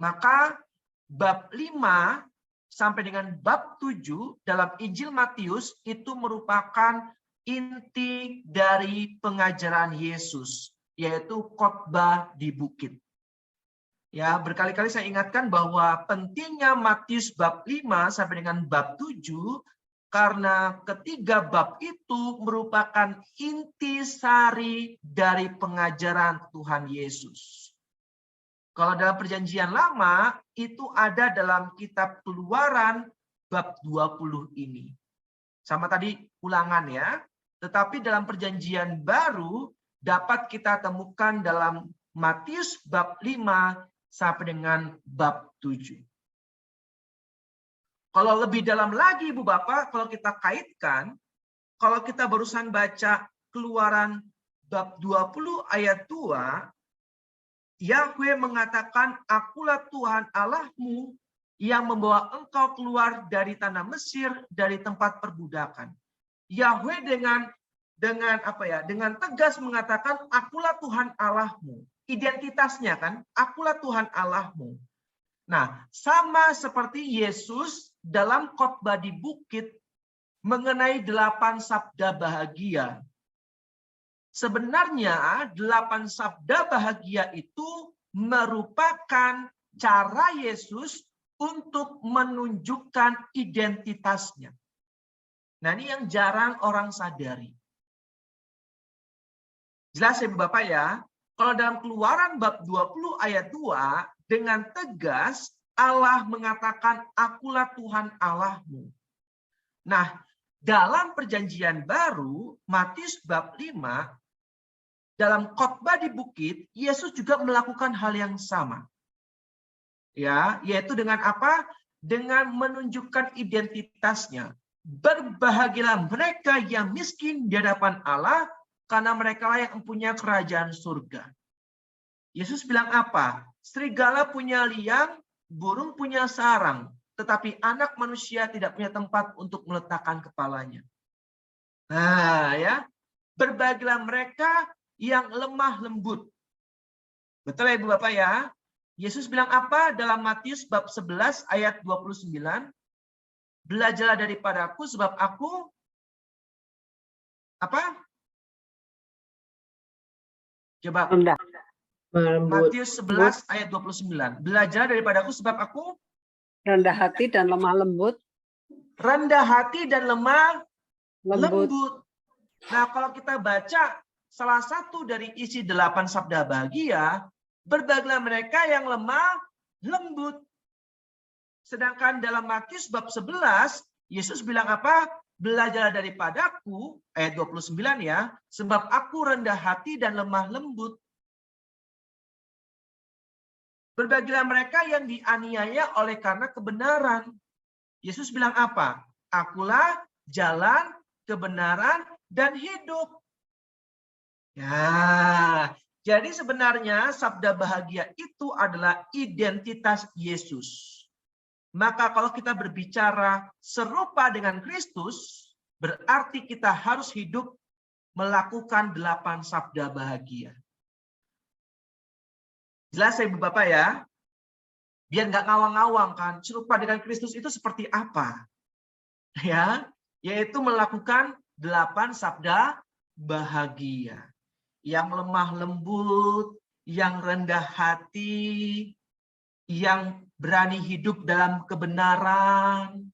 Speaker 1: Maka bab 5 sampai dengan bab 7 dalam Injil Matius itu merupakan inti dari pengajaran Yesus, yaitu khotbah di bukit. Ya, berkali-kali saya ingatkan bahwa pentingnya Matius bab 5 sampai dengan bab 7 karena ketiga bab itu merupakan intisari dari pengajaran Tuhan Yesus. Kalau dalam perjanjian lama, itu ada dalam kitab Keluaran bab 20 ini. Sama tadi ulangan ya. Tetapi dalam perjanjian baru dapat kita temukan dalam Matius bab 5 sampai dengan bab 7. Kalau lebih dalam lagi Ibu Bapak, kalau kita kaitkan, kalau kita barusan baca Keluaran bab 20 ayat 2, Yahweh mengatakan, akulah Tuhan Allahmu yang membawa engkau keluar dari tanah Mesir, dari tempat perbudakan. Yahweh dengan tegas mengatakan, akulah Tuhan Allahmu. Identitasnya kan, akulah Tuhan Allahmu. Nah, sama seperti Yesus dalam khotbah di bukit mengenai 8 sabda bahagia. Sebenarnya 8 sabda bahagia itu merupakan cara Yesus untuk menunjukkan identitasnya. Nah, ini yang jarang orang sadari. Jelas ya Bapak ya, kalau dalam Keluaran bab 20 ayat 2 dengan tegas Allah mengatakan akulah Tuhan Allahmu. Nah, dalam perjanjian baru Matius bab 5 dalam khotbah di bukit, Yesus juga melakukan hal yang sama. Ya, yaitu dengan apa? Dengan menunjukkan identitasnya. Berbahagialah mereka yang miskin di hadapan Allah, karena mereka lah yang mempunyai kerajaan surga. Yesus bilang apa? Serigala punya liang, burung punya sarang, tetapi anak manusia tidak punya tempat untuk meletakkan kepalanya. Nah, ya. Berbahagialah mereka yang lemah lembut. Betul ya Ibu Bapak ya? Yesus bilang apa dalam Matius bab 11 ayat 29? Belajarlah daripadaku sebab aku apa? Coba. Matius 11 ayat 29. Belajarlah daripadaku sebab aku
Speaker 4: Rendah hati dan lemah lembut.
Speaker 1: Rendah hati dan lemah
Speaker 4: Lembut.
Speaker 1: lembut. Nah, kalau kita baca salah satu dari isi 8 sabda bahagia, berbahagialah mereka yang lemah lembut. Sedangkan dalam Matius bab 11, Yesus bilang apa? Belajarlah daripadaku, ayat 29 ya, sebab aku rendah hati dan lemah lembut. Berbahagialah mereka yang dianiaya oleh karena kebenaran. Yesus bilang apa? Akulah jalan, kebenaran, dan hidup. Ya, jadi sebenarnya sabda bahagia itu adalah identitas Yesus. Maka kalau kita berbicara serupa dengan Kristus, berarti kita harus hidup melakukan 8 sabda bahagia. Jelas ya Ibu Bapak ya? Biar nggak ngawang-ngawang kan, serupa dengan Kristus itu seperti apa? Ya, yaitu melakukan 8 sabda bahagia. Yang lemah lembut, yang rendah hati, yang berani hidup dalam kebenaran.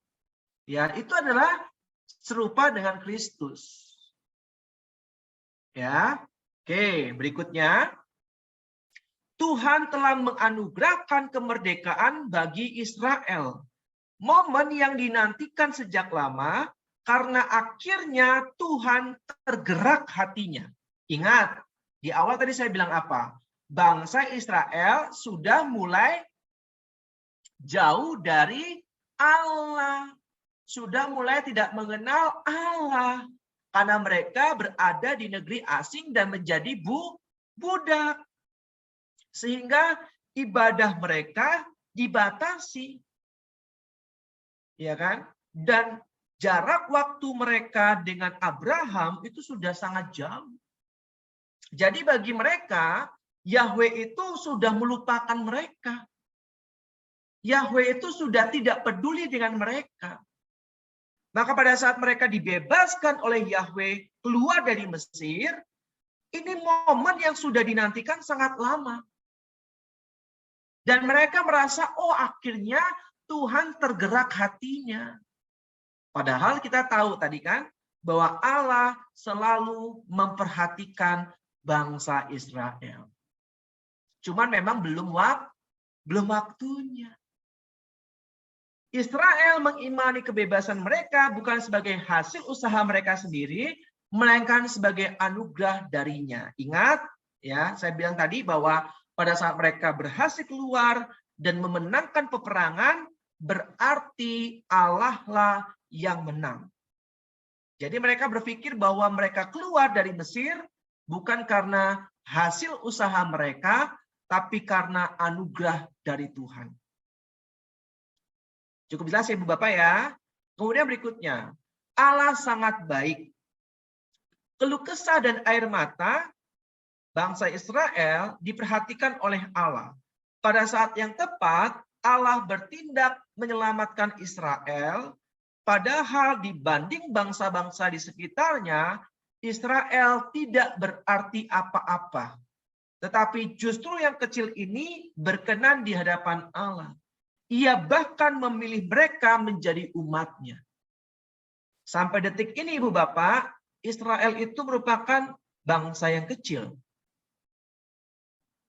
Speaker 1: Ya, itu adalah serupa dengan Kristus. Ya. Oke, berikutnya. Tuhan telah menganugerahkan kemerdekaan bagi Israel. Momen yang dinantikan sejak lama karena akhirnya Tuhan tergerak hatinya. Ingat, di awal tadi saya bilang apa? Bangsa Israel sudah mulai jauh dari Allah. Sudah mulai tidak mengenal Allah. Karena mereka berada di negeri asing dan menjadi budak. Sehingga ibadah mereka dibatasi. Ya kan? Dan jarak waktu mereka dengan Abraham itu sudah sangat jauh. Jadi bagi mereka, Yahweh itu sudah melupakan mereka. Yahweh itu sudah tidak peduli dengan mereka. Maka pada saat mereka dibebaskan oleh Yahweh keluar dari Mesir, ini momen yang sudah dinantikan sangat lama. Dan mereka merasa, oh akhirnya Tuhan tergerak hatinya. Padahal kita tahu tadi kan, bahwa Allah selalu memperhatikan bangsa Israel. Cuman memang belum waktunya. Israel mengimani kebebasan mereka bukan sebagai hasil usaha mereka sendiri, melainkan sebagai anugerah darinya. Ingat, ya, saya bilang tadi bahwa pada saat mereka berhasil keluar dan memenangkan peperangan, berarti Allah lah yang menang. Jadi mereka berpikir bahwa mereka keluar dari Mesir bukan karena hasil usaha mereka, tapi karena anugerah dari Tuhan. Cukup jelas ya Ibu Bapak ya. Kemudian berikutnya, Allah sangat baik. Keluh kesah dan air mata bangsa Israel diperhatikan oleh Allah. Pada saat yang tepat, Allah bertindak menyelamatkan Israel, padahal dibanding bangsa-bangsa di sekitarnya, Israel tidak berarti apa-apa. Tetapi justru yang kecil ini berkenan di hadapan Allah. Ia bahkan memilih mereka menjadi umatnya. Sampai detik ini Ibu Bapak, Israel itu merupakan bangsa yang kecil.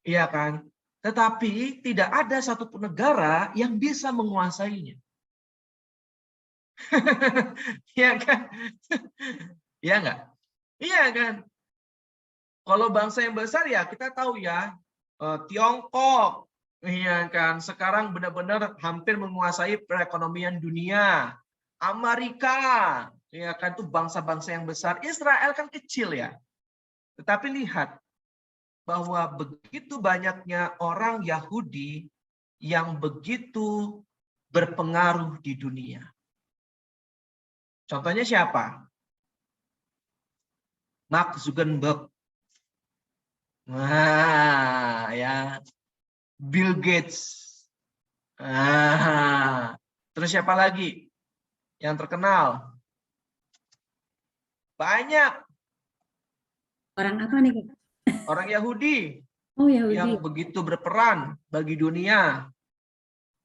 Speaker 1: Iya kan? Tetapi tidak ada satupun negara yang bisa menguasainya. Iya kan? Iya enggak? Iya kan? Kalau bangsa yang besar ya kita tahu ya, Tiongkok, iya kan? Sekarang benar-benar hampir menguasai perekonomian dunia. Amerika, ya kan, itu bangsa-bangsa yang besar. Israel kan kecil ya. Tetapi lihat bahwa begitu banyaknya orang Yahudi yang begitu berpengaruh di dunia. Contohnya siapa? Mark Zuckerberg. Nah, ya. Bill Gates. Nah, terus siapa lagi yang terkenal? Banyak.
Speaker 2: Orang apa nih?
Speaker 1: Orang Yahudi.
Speaker 2: Oh, Yahudi.
Speaker 1: Yang begitu berperan bagi dunia.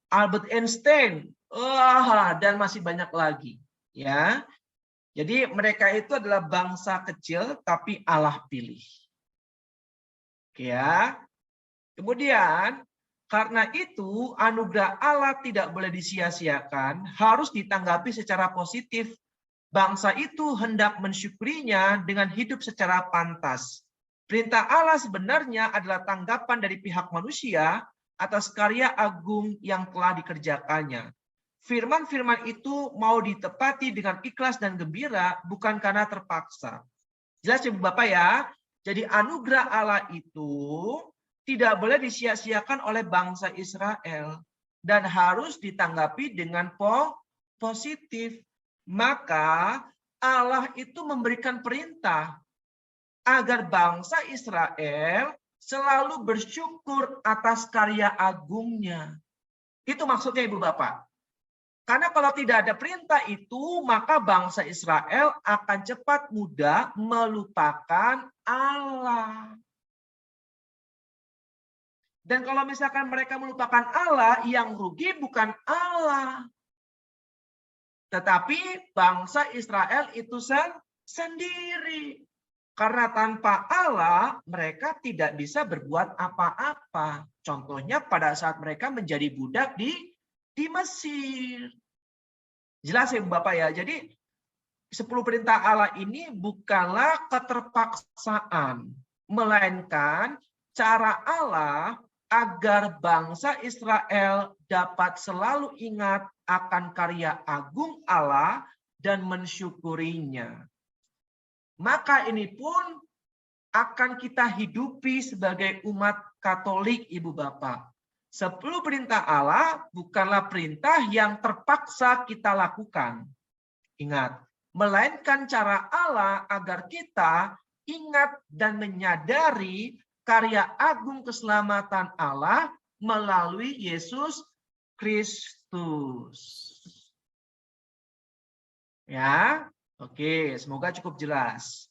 Speaker 1: Albert Einstein, dan masih banyak lagi. Ya, jadi mereka itu adalah bangsa kecil tapi Allah pilih. Oke ya. Kemudian karena itu anugerah Allah tidak boleh disia-siakan, harus ditanggapi secara positif. Bangsa itu hendak mensyukurinya dengan hidup secara pantas. Perintah Allah sebenarnya adalah tanggapan dari pihak manusia atas karya agung yang telah dikerjakannya. Firman-firman itu mau ditepati dengan ikhlas dan gembira, bukan karena terpaksa. Jelas ya Bapak ya? Jadi anugerah Allah itu tidak boleh disia-siakan oleh bangsa Israel dan harus ditanggapi dengan positif. Maka Allah itu memberikan perintah agar bangsa Israel selalu bersyukur atas karya agungnya. Itu maksudnya Ibu Bapak. Karena kalau tidak ada perintah itu, maka bangsa Israel akan cepat mudah melupakan Allah. Dan kalau misalkan mereka melupakan Allah, yang rugi bukan Allah. Tetapi bangsa Israel itu sendiri. Karena tanpa Allah, mereka tidak bisa berbuat apa-apa. Contohnya pada saat mereka menjadi budak di Mesir. Jelas ya Bapak ya. Jadi 10 perintah Allah ini bukanlah keterpaksaan, melainkan cara Allah agar bangsa Israel dapat selalu ingat akan karya agung Allah dan mensyukurinya. Maka ini pun akan kita hidupi sebagai umat Katolik, Ibu Bapak. 10 perintah Allah bukanlah perintah yang terpaksa kita lakukan. Ingat, melainkan cara Allah agar kita ingat dan menyadari karya agung keselamatan Allah melalui Yesus Kristus. Ya, oke, semoga cukup jelas.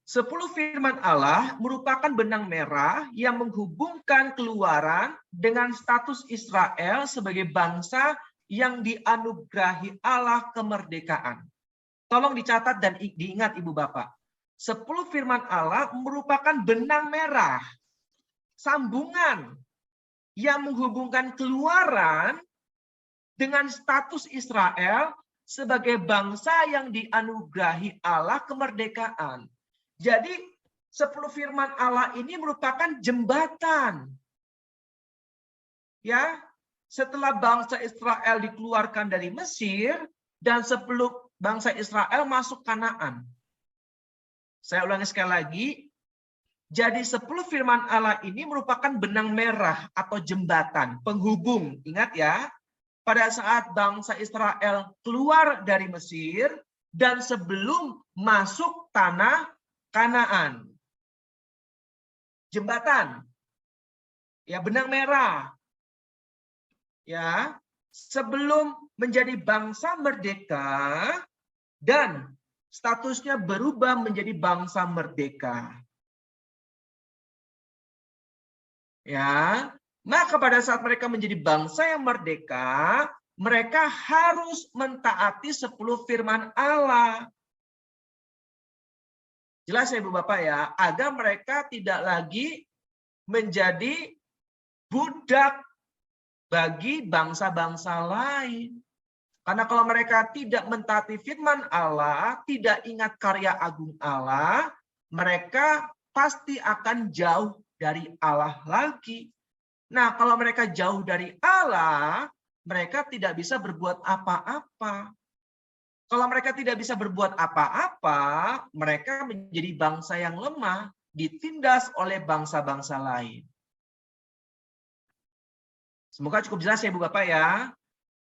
Speaker 1: 10 firman Allah merupakan benang merah yang menghubungkan Keluaran dengan status Israel sebagai bangsa yang dianugerahi Allah kemerdekaan. Tolong dicatat dan diingat Ibu Bapak. 10 firman Allah merupakan benang merah, sambungan yang menghubungkan Keluaran dengan status Israel sebagai bangsa yang dianugerahi Allah kemerdekaan. Jadi 10 firman Allah ini merupakan jembatan. Ya, setelah bangsa Israel dikeluarkan dari Mesir dan sebelum bangsa Israel masuk Kanaan. Saya ulangi sekali lagi. Jadi 10 firman Allah ini merupakan benang merah atau jembatan, penghubung. Ingat ya, pada saat bangsa Israel keluar dari Mesir dan sebelum masuk tanah Kanaan. Jembatan. Ya, benang merah. Ya, sebelum menjadi bangsa merdeka dan statusnya berubah menjadi bangsa merdeka. Ya, maka pada saat mereka menjadi bangsa yang merdeka, mereka harus mentaati 10 firman Allah. Jelas ya Ibu Bapak ya, agar mereka tidak lagi menjadi budak bagi bangsa-bangsa lain. Karena kalau mereka tidak mentaati firman Allah, tidak ingat karya agung Allah, mereka pasti akan jauh dari Allah lagi. Nah, kalau mereka jauh dari Allah, mereka tidak bisa berbuat apa-apa. Kalau mereka tidak bisa berbuat apa-apa, mereka menjadi bangsa yang lemah, ditindas oleh bangsa-bangsa lain. Semoga cukup jelas ya Ibu Bapak ya.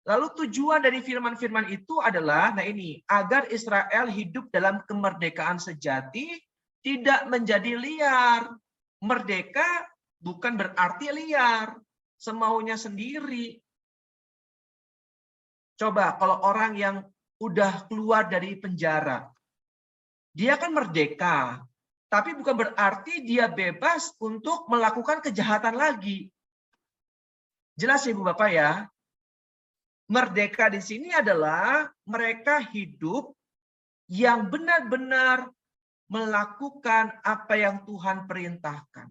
Speaker 1: Lalu tujuan dari firman-firman itu adalah, nah ini, agar Israel hidup dalam kemerdekaan sejati, tidak menjadi liar. Merdeka bukan berarti liar, semaunya sendiri. Coba kalau orang yang udah keluar dari penjara, dia kan merdeka, tapi bukan berarti dia bebas untuk melakukan kejahatan lagi. Jelas Ibu Bapak ya. Merdeka di sini adalah mereka hidup yang benar-benar melakukan apa yang Tuhan perintahkan.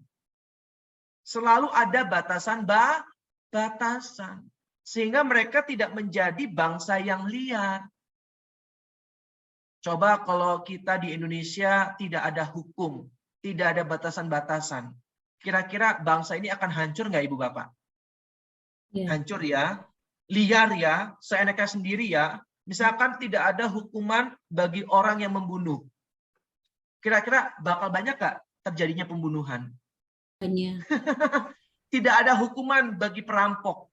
Speaker 1: Selalu ada batasan. Sehingga mereka tidak menjadi bangsa yang liar. Coba kalau kita di Indonesia tidak ada hukum, tidak ada batasan-batasan. Kira-kira bangsa ini akan hancur nggak Ibu Bapak?
Speaker 2: Ya.
Speaker 1: Hancur ya. Liar ya, seenaknya sendiri ya. Misalkan tidak ada hukuman bagi orang yang membunuh. Kira-kira bakal banyak nggak terjadinya pembunuhan?
Speaker 2: Hanya.
Speaker 1: Tidak ada hukuman bagi perampok.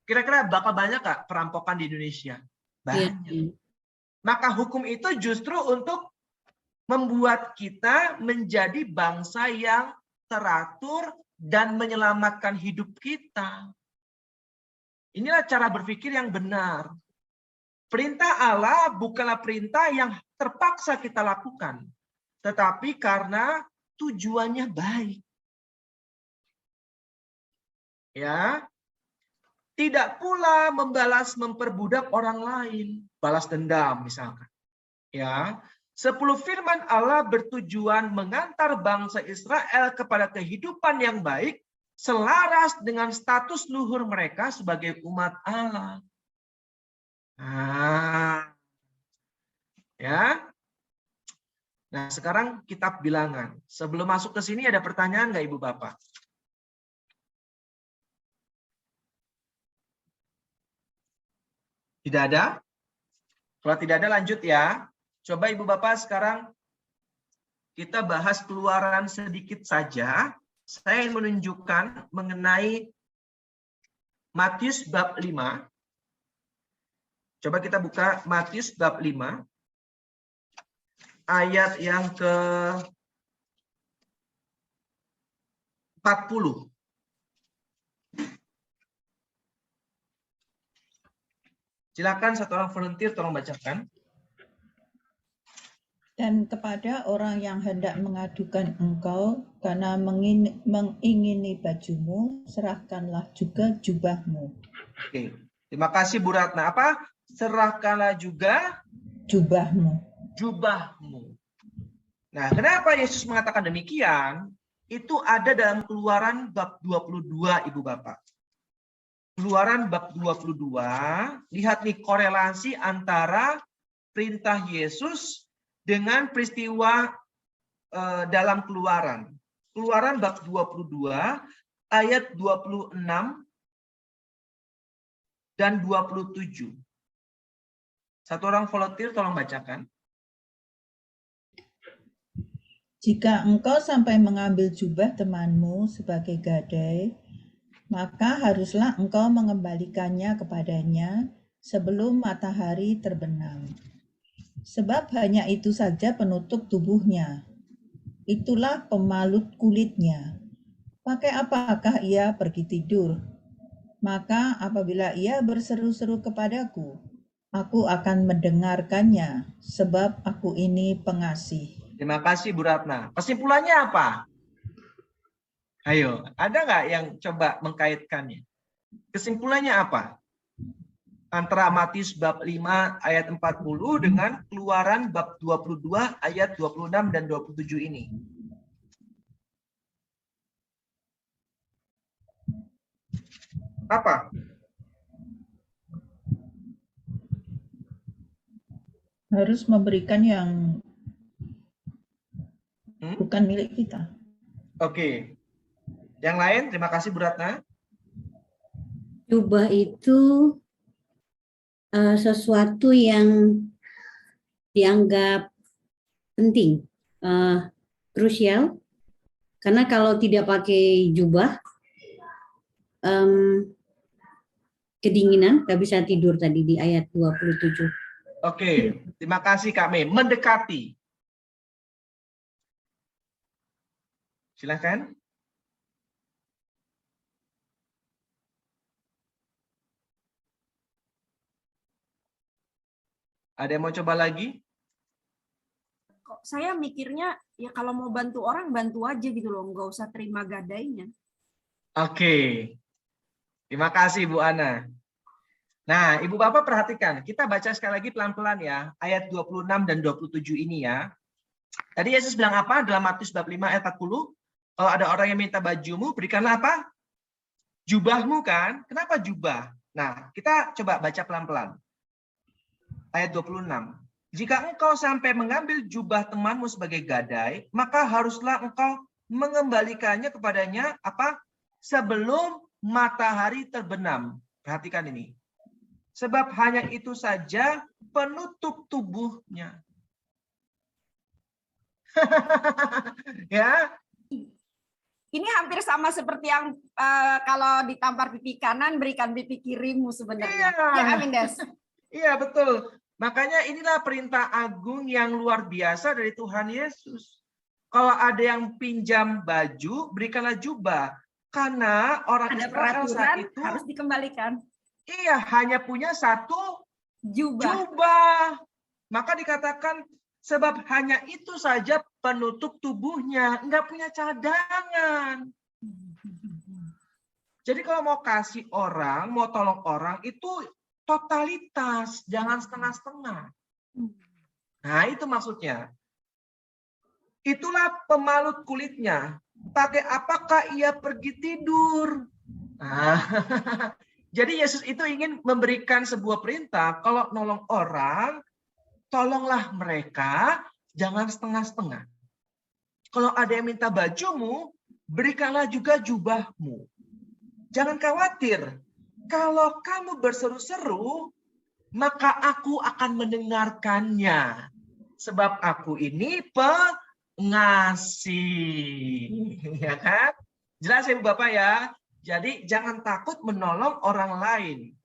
Speaker 1: Kira-kira bakal banyak nggak perampokan di Indonesia? Banyak.
Speaker 2: Ya.
Speaker 1: Maka hukum itu justru untuk membuat kita menjadi bangsa yang teratur dan menyelamatkan hidup kita. Inilah cara berpikir yang benar. Perintah Allah bukanlah perintah yang terpaksa kita lakukan, tetapi karena tujuannya baik. Ya. Tidak pula memperbudak orang lain, balas dendam misalkan. Ya. 10 firman Allah bertujuan mengantar bangsa Israel kepada kehidupan yang baik selaras dengan status luhur mereka sebagai umat Allah. Nah, ya. Nah, sekarang kitab Bilangan. Sebelum masuk ke sini ada pertanyaan nggak Ibu Bapak? Tidak ada? Kalau tidak ada lanjut ya. Coba Ibu Bapak sekarang kita bahas Keluaran sedikit saja. Saya ingin menunjukkan mengenai Matius bab 5. Coba kita buka Matius bab 5. Ayat yang ke 40. Silakan satu orang volunteer tolong bacakan.
Speaker 5: Dan kepada orang yang hendak mengadukan engkau karena mengingini bajumu, serahkanlah juga jubahmu.
Speaker 1: Oke, terima kasih Bu Ratna. Apa? Serahkanlah juga
Speaker 5: Jubahmu.
Speaker 1: jubahmu. Nah, kenapa Yesus mengatakan demikian? Itu ada dalam Keluaran bab 22, Ibu Bapak. Keluaran bab 22, lihat nih korelasi antara perintah Yesus dengan peristiwa dalam Keluaran. Keluaran bab 22 ayat 26 dan 27. Satu orang volunteer tolong bacakan.
Speaker 5: Jika engkau sampai mengambil jubah temanmu sebagai gadai, maka haruslah engkau mengembalikannya kepadanya sebelum matahari terbenam. Sebab hanya itu saja penutup tubuhnya. Itulah pemalut kulitnya. Pakai apakah ia pergi tidur? Maka apabila ia berseru-seru kepadaku, aku akan mendengarkannya, sebab aku ini pengasih.
Speaker 1: Terima kasih Bu Ratna. Kesimpulannya apa? Ayo, ada nggak yang coba mengkaitkannya? Kesimpulannya apa? Antara Matius bab 5 ayat 40 dengan Keluaran bab 22 ayat 26 dan 27 ini. Apa?
Speaker 5: Harus memberikan yang bukan milik kita.
Speaker 1: Oke. Yang lain, terima kasih Bu Ratna.
Speaker 2: Jubah itu sesuatu yang dianggap penting, krusial, karena kalau tidak pakai jubah, kedinginan, nggak bisa tidur tadi di ayat 27.
Speaker 1: Oke, terima kasih Kak Mei. Mendekati. Silakan. Ada yang mau coba lagi?
Speaker 3: Kok saya mikirnya ya kalau mau bantu orang bantu aja gitu loh, nggak usah terima gadainya.
Speaker 1: Oke. Terima kasih Bu Ana. Nah, Ibu Bapak perhatikan, kita baca sekali lagi pelan-pelan ya, ayat 26 dan 27 ini ya. Tadi Yesus bilang apa dalam Matius bab 5 ayat 40? Kalau ada orang yang minta bajumu, berikanlah apa? Jubahmu kan? Kenapa jubah? Nah, kita coba baca pelan-pelan. Ayat 26. Jika engkau sampai mengambil jubah temanmu sebagai gadai, maka haruslah engkau mengembalikannya kepadanya apa? Sebelum matahari terbenam. Perhatikan ini. Sebab hanya itu saja penutup tubuhnya. Ya,
Speaker 3: Ini hampir sama seperti yang kalau ditampar pipi kanan, berikan pipi kirimu sebenarnya.
Speaker 1: Iya.
Speaker 3: Ya, Amin Des.
Speaker 1: Iya, betul. Makanya inilah perintah agung yang luar biasa dari Tuhan Yesus. Kalau ada yang pinjam baju, berikanlah jubah. Karena orang
Speaker 3: Ada
Speaker 1: Israel saat
Speaker 3: peraturan
Speaker 1: itu
Speaker 3: harus dikembalikan.
Speaker 1: iya hanya punya satu
Speaker 3: Jubah.
Speaker 1: jubah. Maka dikatakan sebab hanya itu saja penutup tubuhnya, enggak punya cadangan. Jadi kalau mau kasih orang, mau tolong orang itu totalitas, jangan setengah-setengah. Nah, itu maksudnya. Itulah pemalut kulitnya. Pakai apakah ia pergi tidur? Nah, jadi Yesus itu ingin memberikan sebuah perintah, kalau nolong orang, tolonglah mereka, jangan setengah-setengah. Kalau ada yang minta bajumu, berikanlah juga jubahmu. Jangan khawatir, kalau kamu berseru-seru, maka aku akan mendengarkannya. Sebab aku ini pengasih. Ya kan? Jelas ya Bapak ya? Jadi jangan takut menolong orang lain.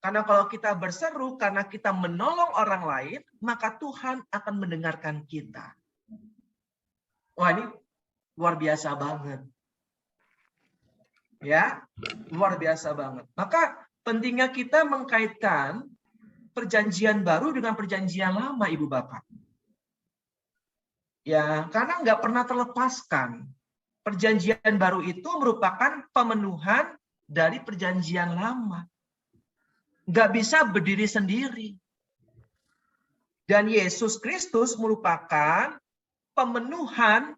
Speaker 1: Karena kalau kita berseru, karena kita menolong orang lain, maka Tuhan akan mendengarkan kita. Wah, ini luar biasa banget. Ya, luar biasa banget. Maka pentingnya kita mengkaitkan perjanjian baru dengan perjanjian lama, Ibu Bapak. Ya, karena nggak pernah terlepaskan. Perjanjian baru itu merupakan pemenuhan dari perjanjian lama. Nggak bisa berdiri sendiri. Dan Yesus Kristus merupakan pemenuhan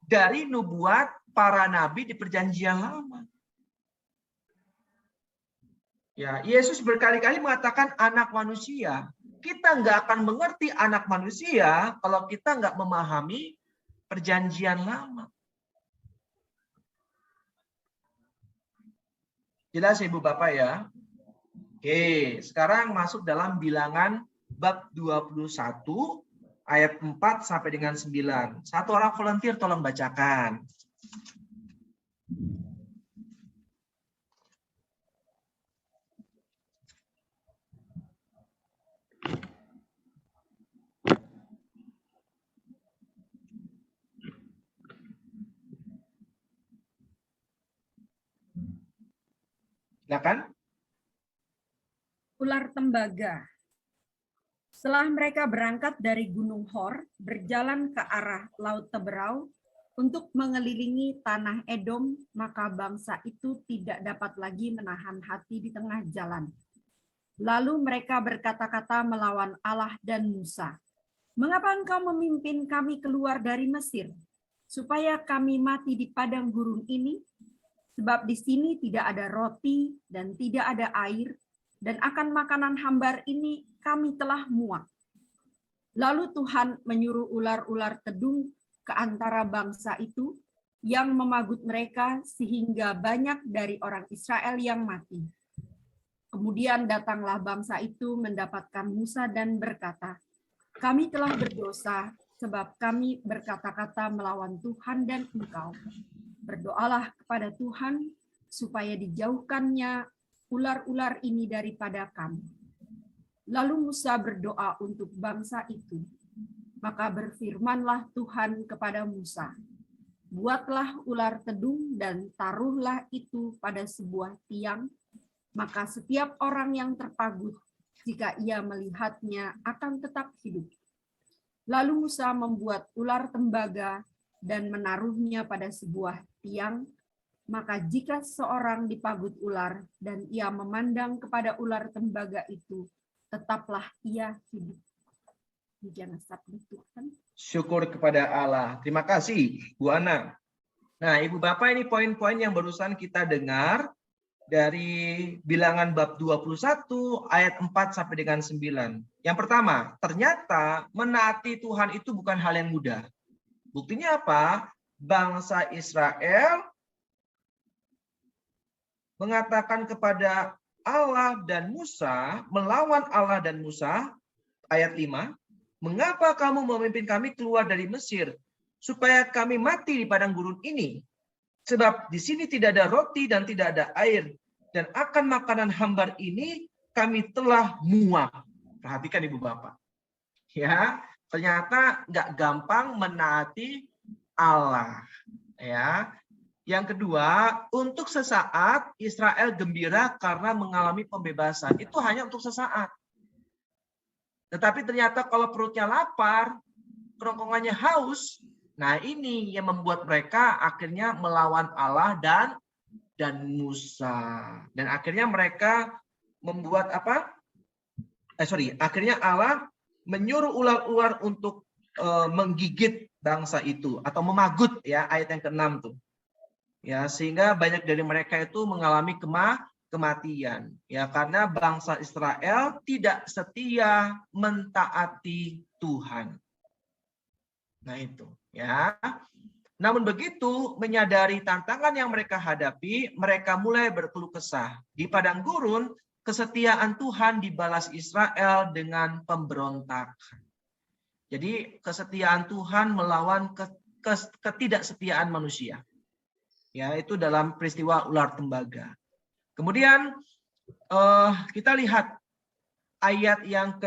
Speaker 1: dari nubuat para nabi di perjanjian lama. Ya, Yesus berkali-kali mengatakan anak manusia. Kita nggak akan mengerti anak manusia kalau kita nggak memahami perjanjian lama. Jelas Ibu Bapak ya? Oke, sekarang masuk dalam Bilangan bab 21 ayat 4 sampai dengan 9. Satu orang volunteer tolong bacakan. Silakan.
Speaker 3: Ular tembaga. Setelah mereka berangkat dari Gunung Hor, berjalan ke arah Laut Teberau untuk mengelilingi tanah Edom, maka bangsa itu tidak dapat lagi menahan hati di tengah jalan. Lalu mereka berkata-kata melawan Allah dan Musa. Mengapa engkau memimpin kami keluar dari Mesir, supaya kami mati di padang gurun ini? Sebab di sini tidak ada roti dan tidak ada air, dan akan makanan hambar ini kami telah muak. Lalu Tuhan menyuruh ular-ular tedung ke antara bangsa itu yang memagut mereka sehingga banyak dari orang Israel yang mati. Kemudian datanglah bangsa itu mendapatkan Musa dan berkata, kami telah berdosa sebab kami berkata-kata melawan Tuhan dan engkau. Berdoalah kepada Tuhan supaya dijauhkannya ular-ular ini daripada kami. Lalu Musa berdoa untuk bangsa itu. Maka berfirmanlah Tuhan kepada Musa, buatlah ular tedung dan taruhlah itu pada sebuah tiang, maka setiap orang yang terpagut, jika ia melihatnya akan tetap hidup. Lalu Musa membuat ular tembaga dan menaruhnya pada sebuah tiang, Maka jika seorang dipagut ular dan ia memandang kepada ular tembaga itu, tetaplah ia hidup. Demikian sabda Tuhan.
Speaker 1: Syukur kepada Allah. Terima kasih, Bu Ana. Nah, Ibu Bapak, ini poin-poin yang barusan kita dengar dari Bilangan bab 21 ayat 4 sampai dengan 9. Yang pertama, ternyata menaati Tuhan itu bukan hal yang mudah. Buktinya apa? Bangsa Israel mengatakan kepada Allah dan Musa, melawan Allah dan Musa, ayat 5, mengapa kamu memimpin kami keluar dari Mesir, supaya kami mati di padang gurun ini? Sebab di sini tidak ada roti dan tidak ada air, dan akan makanan hambar ini kami telah muak. Perhatikan Ibu Bapak. Ya, ternyata nggak gampang menaati Allah. Ya. Yang kedua, untuk sesaat Israel gembira karena mengalami pembebasan. Itu hanya untuk sesaat. Tetapi ternyata kalau perutnya lapar, kerongkongannya haus, nah ini yang membuat mereka akhirnya melawan Allah dan Musa. Dan akhirnya mereka membuat apa? Akhirnya Allah menyuruh ular-ular untuk menggigit bangsa itu atau memagut, ya, ayat yang ke-6 tuh. Ya, sehingga banyak dari mereka itu mengalami kematian, ya, karena bangsa Israel tidak setia mentaati Tuhan. Nah itu, ya. Namun begitu menyadari tantangan yang mereka hadapi, mereka mulai berkeluh kesah. Di padang gurun, kesetiaan Tuhan dibalas Israel dengan pemberontakan. Jadi kesetiaan Tuhan melawan ketidaksetiaan manusia. Ya, itu dalam peristiwa ular tembaga. Kemudian kita lihat ayat yang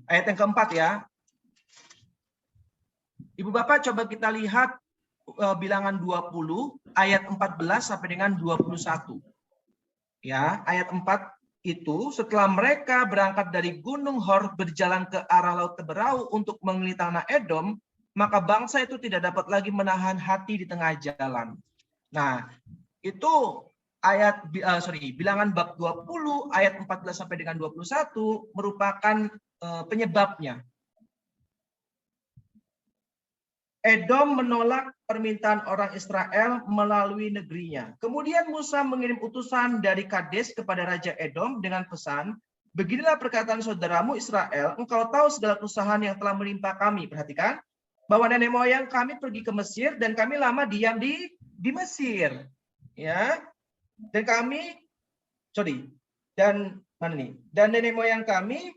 Speaker 1: ayat yang keempat, ya. Ibu Bapak, coba kita lihat Bilangan 20 ayat 14 sampai dengan 21. Ya, ayat 4 itu setelah mereka berangkat dari Gunung Hor berjalan ke arah Laut Teberau untuk mengelilingi tanah Edom, maka bangsa itu tidak dapat lagi menahan hati di tengah jalan. Nah, itu Bilangan bab 20 ayat 14 sampai dengan 21 merupakan penyebabnya. Edom menolak permintaan orang Israel melalui negerinya. Kemudian Musa mengirim utusan dari Kades kepada Raja Edom dengan pesan, beginilah perkataan saudaramu Israel, engkau tahu segala kesusahan yang telah menimpa kami. Perhatikan, bahwa nenek moyang kami pergi ke Mesir dan kami lama diam di Mesir. Ya. Dan nenek moyang kami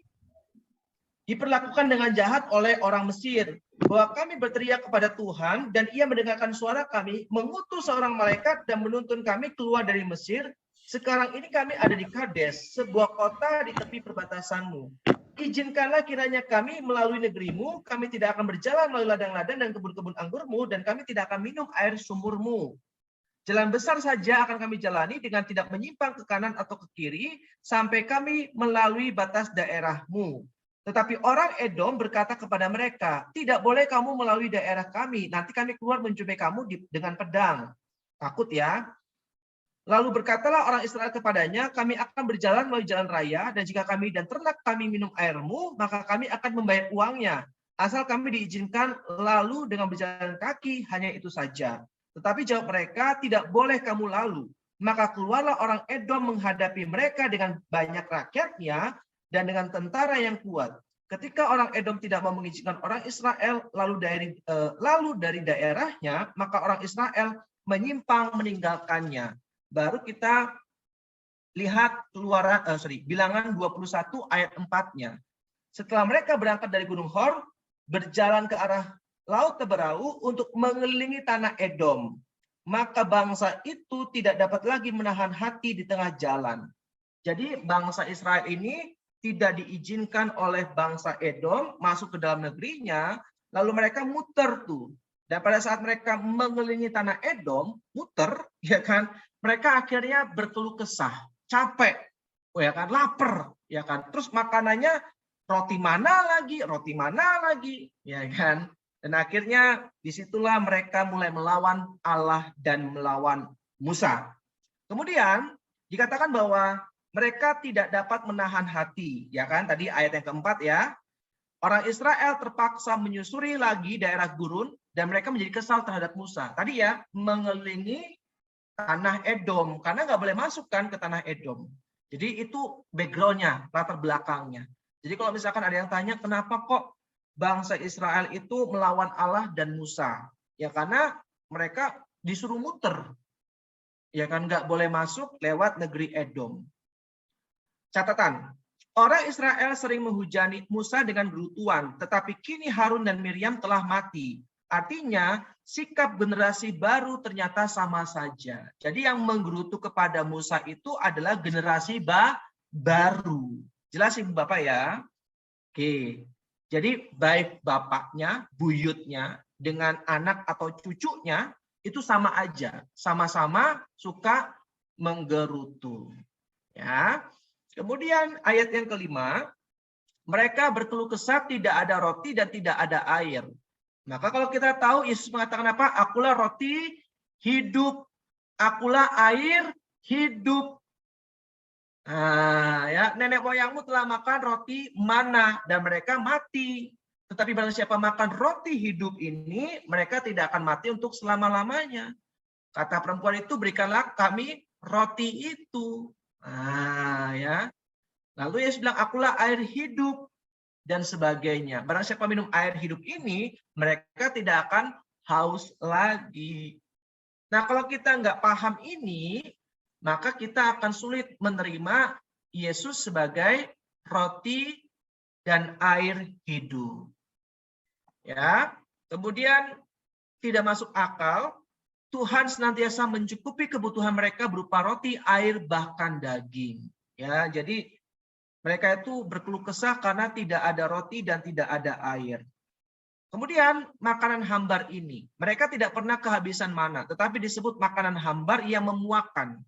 Speaker 1: diperlakukan dengan jahat oleh orang Mesir. Bahwa kami berteriak kepada Tuhan dan ia mendengarkan suara kami, mengutus seorang malaikat dan menuntun kami keluar dari Mesir. Sekarang ini kami ada di Kades, sebuah kota di tepi perbatasanmu. Izinkanlah kiranya kami melalui negerimu, kami tidak akan berjalan melalui ladang-ladang dan kebun-kebun anggurmu, dan kami tidak akan minum air sumurmu. Jalan besar saja akan kami jalani dengan tidak menyimpang ke kanan atau ke kiri, sampai kami melalui batas daerahmu. Tetapi orang Edom berkata kepada mereka, tidak boleh kamu melalui daerah kami, nanti kami keluar menjumpai kamu dengan pedang. Takut, ya. Lalu berkatalah orang Israel kepadanya, kami akan berjalan melalui jalan raya, dan jika kami dan ternak kami minum airmu, maka kami akan membayar uangnya. Asal kami diizinkan lalu dengan berjalan kaki, hanya itu saja. Tetapi jawab mereka, tidak boleh kamu lalu. Maka keluarlah orang Edom menghadapi mereka dengan banyak rakyatnya, dan dengan tentara yang kuat. Ketika orang Edom tidak mau mengizinkan orang Israel lalu dari daerahnya, maka orang Israel menyimpang meninggalkannya. Baru kita lihat Bilangan 21 ayat 4-nya. Setelah mereka berangkat dari Gunung Hor, berjalan ke arah Laut Teberau untuk mengelilingi tanah Edom, maka bangsa itu tidak dapat lagi menahan hati di tengah jalan. Jadi bangsa Israel ini tidak diizinkan oleh bangsa Edom masuk ke dalam negerinya, lalu mereka muter tuh. Dan pada saat mereka mengelilingi tanah Edom, muter, ya kan, mereka akhirnya berkeluh kesah, capek, ya kan, lapar, ya kan. Terus makanannya roti mana lagi, ya kan. Dan akhirnya disitulah mereka mulai melawan Allah dan melawan Musa. Kemudian dikatakan bahwa mereka tidak dapat menahan hati, ya kan? Tadi ayat yang keempat ya. Orang Israel terpaksa menyusuri lagi daerah gurun dan mereka menjadi kesal terhadap Musa. Tadi ya, mengelilingi tanah Edom karena nggak boleh masuk kan ke tanah Edom. Jadi itu backgroundnya, latar belakangnya. Jadi kalau misalkan ada yang tanya kenapa kok bangsa Israel itu melawan Allah dan Musa, ya karena mereka disuruh muter, ya kan nggak boleh masuk lewat negeri Edom. Catatan, orang Israel sering menghujani Musa dengan gerutuan, tetapi kini Harun dan Miriam telah mati. Artinya, sikap generasi baru ternyata sama saja. Jadi yang menggerutu kepada Musa itu adalah generasi baru. Jelas Ibu Bapak ya? Oke. Jadi baik bapaknya, buyutnya, dengan anak atau cucunya, itu sama aja. Sama-sama suka menggerutu. Ya. Kemudian ayat yang kelima, mereka berkeluh kesah tidak ada roti dan tidak ada air. Maka kalau kita tahu Yesus mengatakan apa? Akulah roti hidup, akulah air hidup. Nah, ya, nenek moyangmu telah makan roti mana dan mereka mati. Tetapi barang siapa makan roti hidup ini, mereka tidak akan mati untuk selama-lamanya. Kata perempuan itu, berikanlah kami roti itu. Nah, ya. Lalu Yesus bilang, akulah air hidup dan sebagainya. Barang siapa minum air hidup ini, mereka tidak akan haus lagi. Nah, kalau kita nggak paham ini, maka kita akan sulit menerima Yesus sebagai roti dan air hidup. Ya, kemudian tidak masuk akal, Tuhan senantiasa mencukupi kebutuhan mereka berupa roti, air, bahkan daging. Ya, jadi mereka itu berkeluh kesah karena tidak ada roti dan tidak ada air. Kemudian makanan hambar ini, mereka tidak pernah kehabisan mana, tetapi disebut makanan hambar yang memuakkan.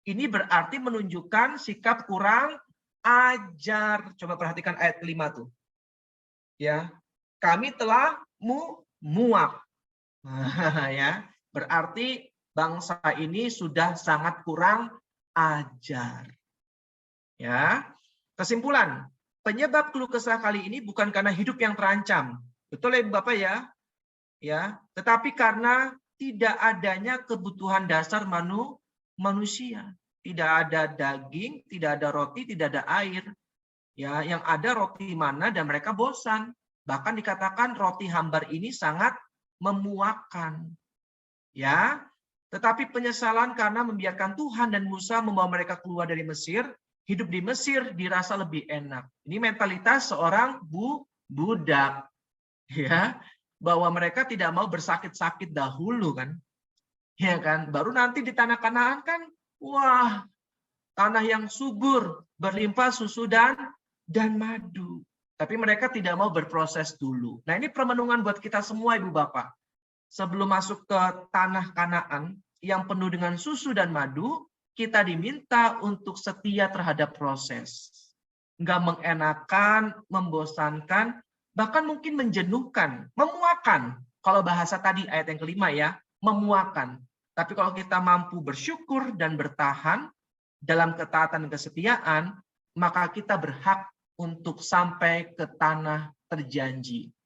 Speaker 1: Ini berarti menunjukkan sikap kurang ajar. Coba perhatikan ayat kelima tuh. Ya, kami telah muak. Ya, berarti bangsa ini sudah sangat kurang ajar. Ya. Kesimpulan, penyebab keluh kesah kali ini bukan karena hidup yang terancam. Betul ya Ibu Bapak ya? Ya, tetapi karena tidak adanya kebutuhan dasar manusia. Tidak ada daging, tidak ada roti, tidak ada air. Ya, yang ada roti mana dan mereka bosan. Bahkan dikatakan roti hambar ini sangat memuakkan. Ya, tetapi penyesalan karena membiarkan Tuhan dan Musa membawa mereka keluar dari Mesir. Hidup di Mesir dirasa lebih enak. Ini mentalitas seorang budak, ya, bahwa mereka tidak mau bersakit-sakit dahulu kan, ya kan. Baru nanti di tanah Kanaan kan, wah, tanah yang subur, berlimpah susu dan madu. Tapi mereka tidak mau berproses dulu. Nah ini permenungan buat kita semua Ibu Bapak. Sebelum masuk ke tanah Kanaan yang penuh dengan susu dan madu, kita diminta untuk setia terhadap proses. Nggak mengenakan, membosankan, bahkan mungkin menjenuhkan, memuakan. Kalau bahasa tadi ayat yang kelima ya, memuakan. Tapi kalau kita mampu bersyukur dan bertahan dalam ketaatan dan kesetiaan, maka kita berhak untuk sampai ke tanah terjanji.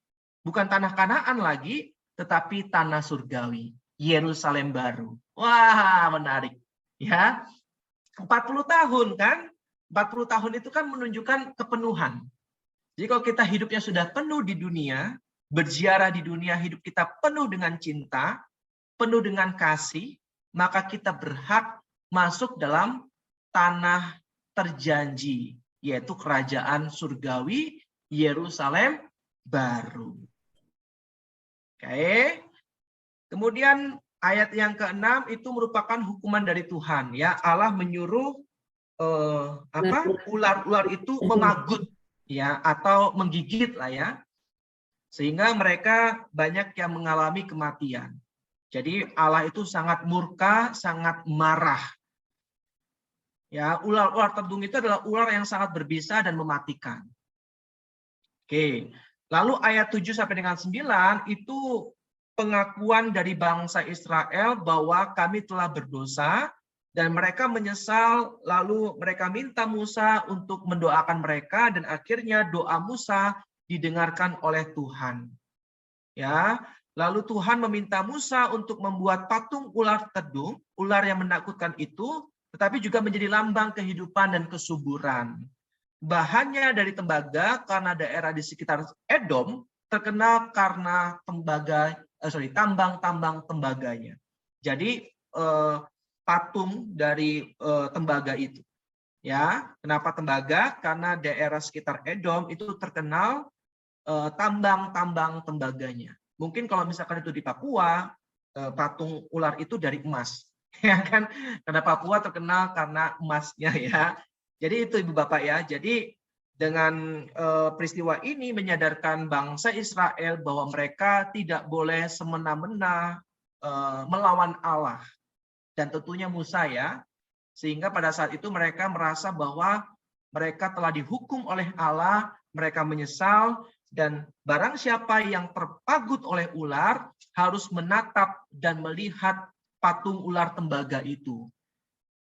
Speaker 1: Bukan tanah Kanaan lagi, tetapi tanah surgawi, Yerusalem baru. Wah, menarik. Ya, 40 tahun kan? 40 tahun itu kan menunjukkan kepenuhan. Jadi kalau kita hidupnya sudah penuh di dunia, berziarah di dunia, hidup kita penuh dengan cinta, penuh dengan kasih, maka kita berhak masuk dalam tanah terjanji, yaitu kerajaan surgawi Yerusalem baru. Oke. Kemudian ayat yang ke-6 itu merupakan hukuman dari Tuhan, ya. Allah menyuruh ular-ular itu memagut, ya, atau menggigit lah ya, sehingga mereka banyak yang mengalami kematian. Jadi Allah itu sangat murka, sangat marah. Ya, ular-ular terdung itu adalah ular yang sangat berbisa dan mematikan. Oke, Lalu ayat 7 sampai dengan 9 itu pengakuan dari bangsa Israel bahwa kami telah berdosa dan mereka menyesal, lalu mereka minta Musa untuk mendoakan mereka dan akhirnya doa Musa didengarkan oleh Tuhan. Ya, lalu Tuhan meminta Musa untuk membuat patung ular tedung, ular yang menakutkan itu, tetapi juga menjadi lambang kehidupan dan kesuburan. Bahannya dari tembaga karena daerah di sekitar Edom terkenal karena tambang-tambang tembaganya. Jadi patung dari tembaga itu. Ya, kenapa tembaga? Karena daerah sekitar Edom itu terkenal tambang-tambang tembaganya. Mungkin kalau misalkan itu di Papua, patung ular itu dari emas, ya kan? Karena Papua terkenal karena emasnya ya. Jadi itu Ibu Bapak ya. Jadi dengan peristiwa ini menyadarkan bangsa Israel bahwa mereka tidak boleh semena-mena melawan Allah dan tentunya Musa ya. Sehingga pada saat itu mereka merasa bahwa mereka telah dihukum oleh Allah, mereka menyesal, dan barang siapa yang terpagut oleh ular harus menatap dan melihat patung ular tembaga itu.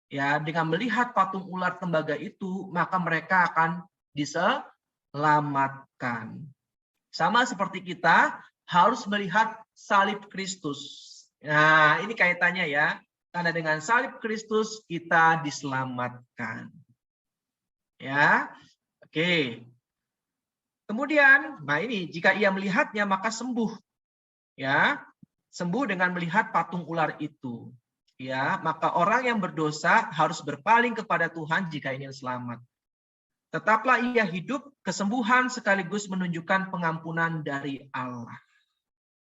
Speaker 1: Ya, dengan melihat patung ular tembaga itu, maka mereka akan diselamatkan. Sama seperti kita harus melihat salib Kristus. Nah, ini kaitannya ya. Karena dengan salib Kristus kita diselamatkan. Ya. Oke. Kemudian, nah ini jika ia melihatnya maka sembuh. Ya. Sembuh dengan melihat patung ular itu. Ya, maka orang yang berdosa harus berpaling kepada Tuhan jika ingin selamat. Tetaplah ia hidup, kesembuhan sekaligus menunjukkan pengampunan dari Allah.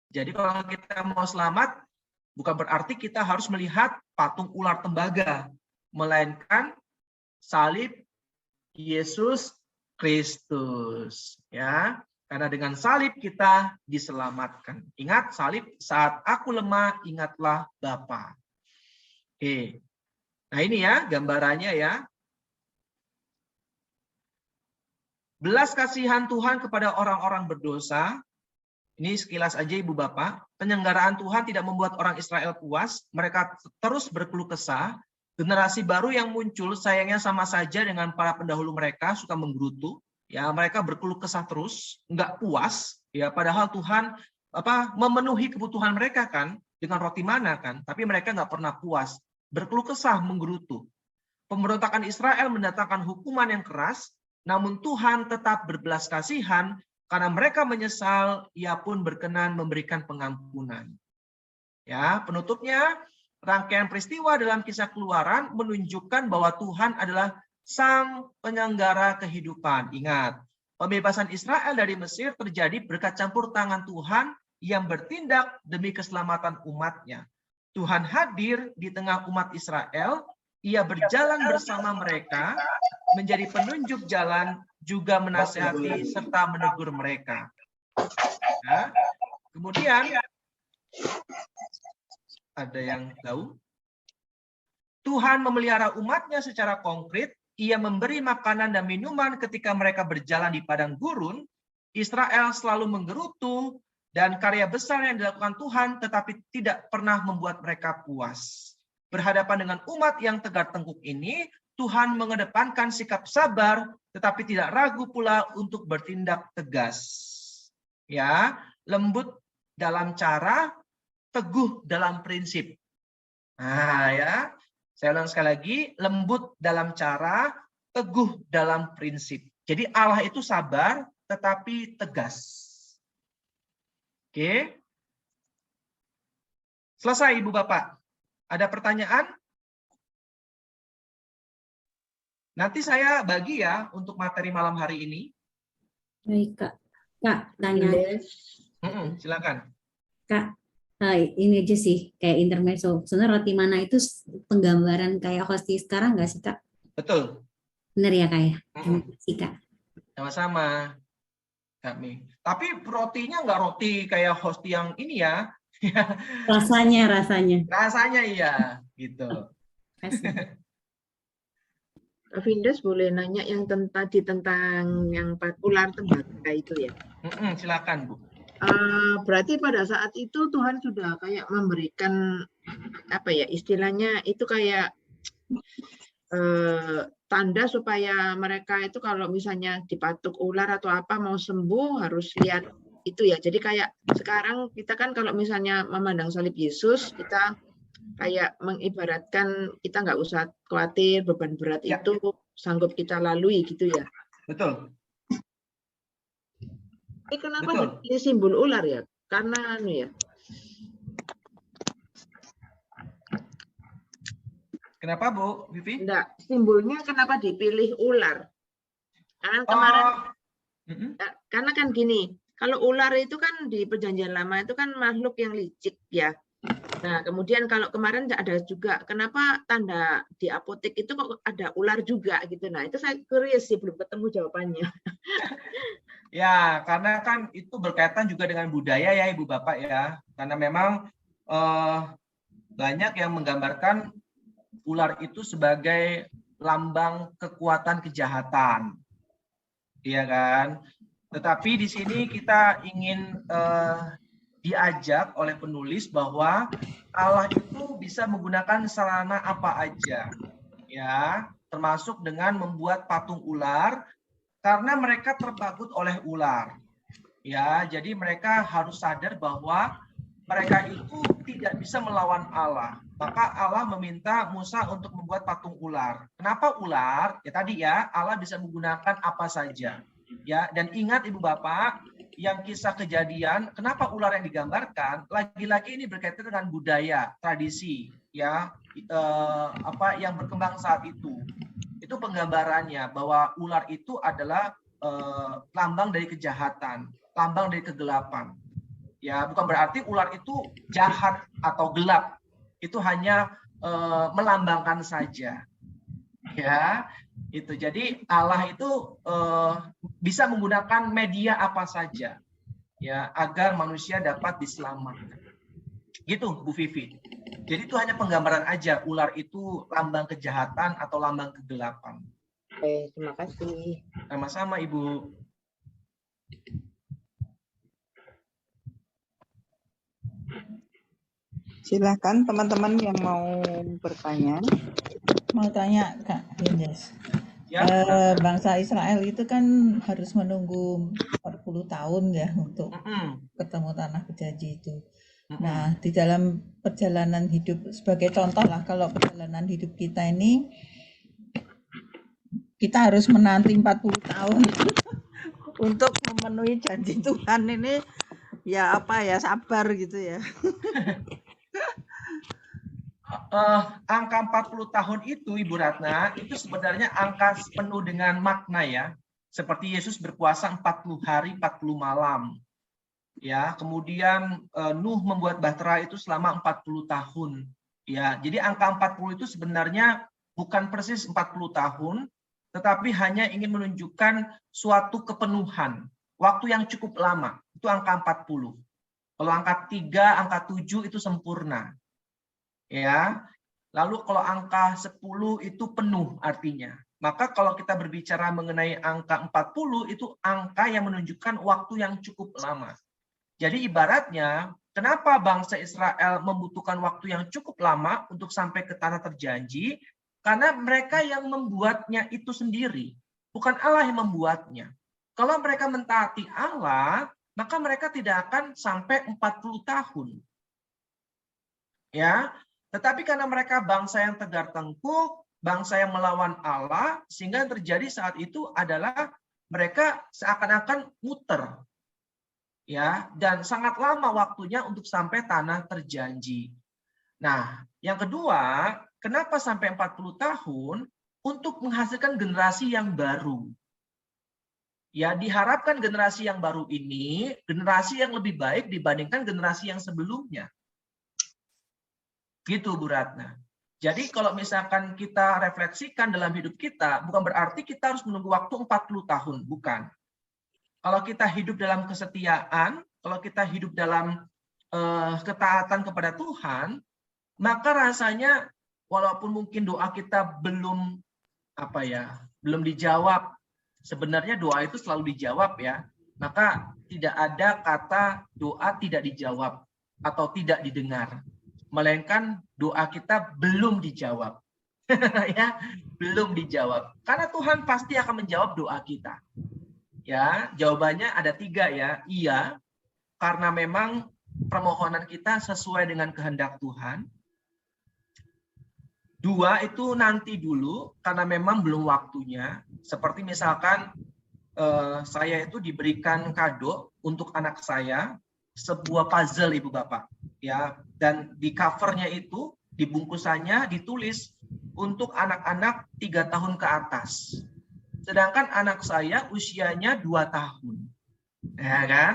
Speaker 1: Jadi kalau kita mau selamat, bukan berarti kita harus melihat patung ular tembaga, melainkan salib Yesus Kristus. Ya, karena dengan salib kita diselamatkan. Ingat salib, saat aku lemah, ingatlah Bapa. Oke. Nah ini ya gambarannya ya. Belas kasihan Tuhan kepada orang-orang berdosa. Ini sekilas aja Ibu Bapak. Penyelenggaraan Tuhan tidak membuat orang Israel puas. Mereka terus berkeluh kesah. Generasi baru yang muncul sayangnya sama saja dengan para pendahulu mereka, suka menggerutu. Ya, mereka berkeluh kesah terus, nggak puas. Ya, padahal Tuhan memenuhi kebutuhan mereka kan dengan roti mana kan, tapi mereka nggak pernah puas. Berkeluh kesah, menggerutu. Pemberontakan Israel mendatangkan hukuman yang keras, namun Tuhan tetap berbelas kasihan karena mereka menyesal, ia pun berkenan memberikan pengampunan. Ya, penutupnya rangkaian peristiwa dalam kisah Keluaran menunjukkan bahwa Tuhan adalah sang penyelenggara kehidupan. Ingat, pembebasan Israel dari Mesir terjadi berkat campur tangan Tuhan yang bertindak demi keselamatan umatnya. Tuhan hadir di tengah umat Israel, ia berjalan bersama mereka, menjadi penunjuk jalan, juga menasihati serta menegur mereka. Nah, kemudian ada yang tahu? Tuhan memelihara umatnya secara konkret. Ia memberi makanan dan minuman ketika mereka berjalan di padang gurun. Israel selalu menggerutu dan karya besar yang dilakukan Tuhan tetapi tidak pernah membuat mereka puas. Berhadapan dengan umat yang tegar tengkuk ini, Tuhan mengedepankan sikap sabar tetapi tidak ragu pula untuk bertindak tegas. Ya, lembut dalam cara, teguh dalam prinsip. Nah ya, saya ulang sekali lagi, lembut dalam cara, teguh dalam prinsip. Jadi Allah itu sabar tetapi tegas. Oke. Selesai Ibu Bapak. Ada pertanyaan? Nanti saya bagi ya untuk materi malam hari ini.
Speaker 2: Baik, Kak. Kak, tanya.
Speaker 1: Silakan.
Speaker 2: Kak, ini aja sih kayak intermezzo. Sebenarnya roti mana itu penggambaran kayak hosti sekarang nggak sih, Kak?
Speaker 1: Betul.
Speaker 2: Benar ya, Kak ya? Terima kasih, Kak.
Speaker 1: Sama-sama, kami. Tapi rotinya nggak roti kayak hosti yang ini ya.
Speaker 2: Rasanya.
Speaker 1: Rasanya iya, gitu.
Speaker 2: Kasih.
Speaker 6: Vindes boleh nanya yang tentang yang ular tembaga itu ya.
Speaker 1: Silakan, Bu.
Speaker 6: Berarti pada saat itu Tuhan sudah kayak memberikan apa ya istilahnya itu kayak tanda supaya mereka itu kalau misalnya dipatuk ular atau apa mau sembuh harus lihat itu ya. Jadi kayak sekarang kita kan kalau misalnya memandang salib Yesus, kita kayak mengibaratkan kita nggak usah khawatir beban berat
Speaker 1: Ya.
Speaker 6: itu sanggup kita lalui gitu ya.
Speaker 1: Betul.
Speaker 6: Ini kenapa
Speaker 1: Betul.
Speaker 6: dipilih simbol ular ya? Karena ya.
Speaker 1: Kenapa, Bu Vivi?
Speaker 6: Enggak, simbolnya kenapa dipilih ular? Karena kemarin karena kan gini, kalau ular itu kan di Perjanjian Lama itu kan makhluk yang licik ya. Nah, kemudian kalau kemarin ada juga kenapa tanda di apotek itu kok ada ular juga gitu. Nah, itu saya curious sih belum ketemu jawabannya.
Speaker 1: Ya, karena kan itu berkaitan juga dengan budaya ya Ibu Bapak ya. Karena memang banyak yang menggambarkan ular itu sebagai lambang kekuatan kejahatan. Iya kan? Tetapi di sini kita ingin diajak oleh penulis bahwa Allah itu bisa menggunakan sarana apa aja. Ya, termasuk dengan membuat patung ular karena mereka terpagut oleh ular. Ya, jadi mereka harus sadar bahwa mereka itu tidak bisa melawan Allah. Maka Allah meminta Musa untuk membuat patung ular. Kenapa ular? Ya tadi ya, Allah bisa menggunakan apa saja. Ya, dan ingat Ibu Bapak, yang kisah kejadian, kenapa ular yang digambarkan? Lagi-lagi ini berkaitan dengan budaya, tradisi, ya, apa yang berkembang saat itu. Itu penggambarannya bahwa ular itu adalah lambang dari kejahatan, lambang dari kegelapan. Ya, bukan berarti ular itu jahat atau gelap. Itu hanya melambangkan saja. Ya, itu. Jadi Allah itu bisa menggunakan media apa saja ya agar manusia dapat diselamatkan. Gitu, Bu Vivi. Jadi itu hanya penggambaran aja, ular itu lambang kejahatan atau lambang kegelapan.
Speaker 6: Oke, terima kasih.
Speaker 1: Sama-sama, Ibu.
Speaker 7: Silakan teman-teman yang mau bertanya.
Speaker 5: Mau tanya Kak Hindes.
Speaker 1: Ya.
Speaker 5: Bangsa Israel itu kan harus menunggu 40 tahun ya untuk ketemu tanah berjanji itu. Nah, di dalam perjalanan hidup, sebagai contoh lah, kalau perjalanan hidup kita ini, kita harus menanti 40 tahun untuk memenuhi janji Tuhan ini, ya apa ya, sabar gitu ya.
Speaker 1: Angka 40 tahun itu, Ibu Ratna, itu sebenarnya angka penuh dengan makna ya. Seperti Yesus berpuasa 40 hari, 40 malam. Ya, kemudian Nuh membuat bahtera itu selama 40 tahun. Ya, jadi angka 40 itu sebenarnya bukan persis 40 tahun, tetapi hanya ingin menunjukkan suatu kepenuhan, waktu yang cukup lama. Itu angka 40. Kalau angka 3, angka 7 itu sempurna. Ya. Lalu kalau angka 10 itu penuh artinya. Maka kalau kita berbicara mengenai angka 40 itu angka yang menunjukkan waktu yang cukup lama. Jadi ibaratnya, kenapa bangsa Israel membutuhkan waktu yang cukup lama untuk sampai ke tanah terjanji? Karena mereka yang membuatnya itu sendiri, bukan Allah yang membuatnya. Kalau mereka mentaati Allah, maka mereka tidak akan sampai 40 tahun. Ya, tetapi karena mereka bangsa yang tegar tengkuk, bangsa yang melawan Allah, sehingga yang terjadi saat itu adalah mereka seakan-akan muter. Ya, dan sangat lama waktunya untuk sampai tanah terjanji. Nah, yang kedua, kenapa sampai 40 tahun? Untuk menghasilkan generasi yang baru. Ya, diharapkan generasi yang baru ini, generasi yang lebih baik dibandingkan generasi yang sebelumnya. Gitu, Bu Ratna. Jadi kalau misalkan kita refleksikan dalam hidup kita, bukan berarti kita harus menunggu waktu 40 tahun, bukan. Kalau kita hidup dalam kesetiaan, kalau kita hidup dalam ketaatan kepada Tuhan, maka rasanya walaupun mungkin doa kita belum belum dijawab. Sebenarnya doa itu selalu dijawab ya. maka tidak ada kata doa tidak dijawab atau tidak didengar, melainkan doa kita belum dijawab. Ya, belum dijawab. Karena Tuhan pasti akan menjawab doa kita. Ya, jawabannya ada 3 ya. Iya, karena memang permohonan kita sesuai dengan kehendak Tuhan. 2 itu nanti dulu karena memang belum waktunya. Seperti misalkan saya itu diberikan kado untuk anak saya sebuah puzzle Ibu Bapak, ya, dan di covernya itu di bungkusannya ditulis untuk anak-anak 3 tahun ke atas, sedangkan anak saya usianya 2 tahun, ya kan?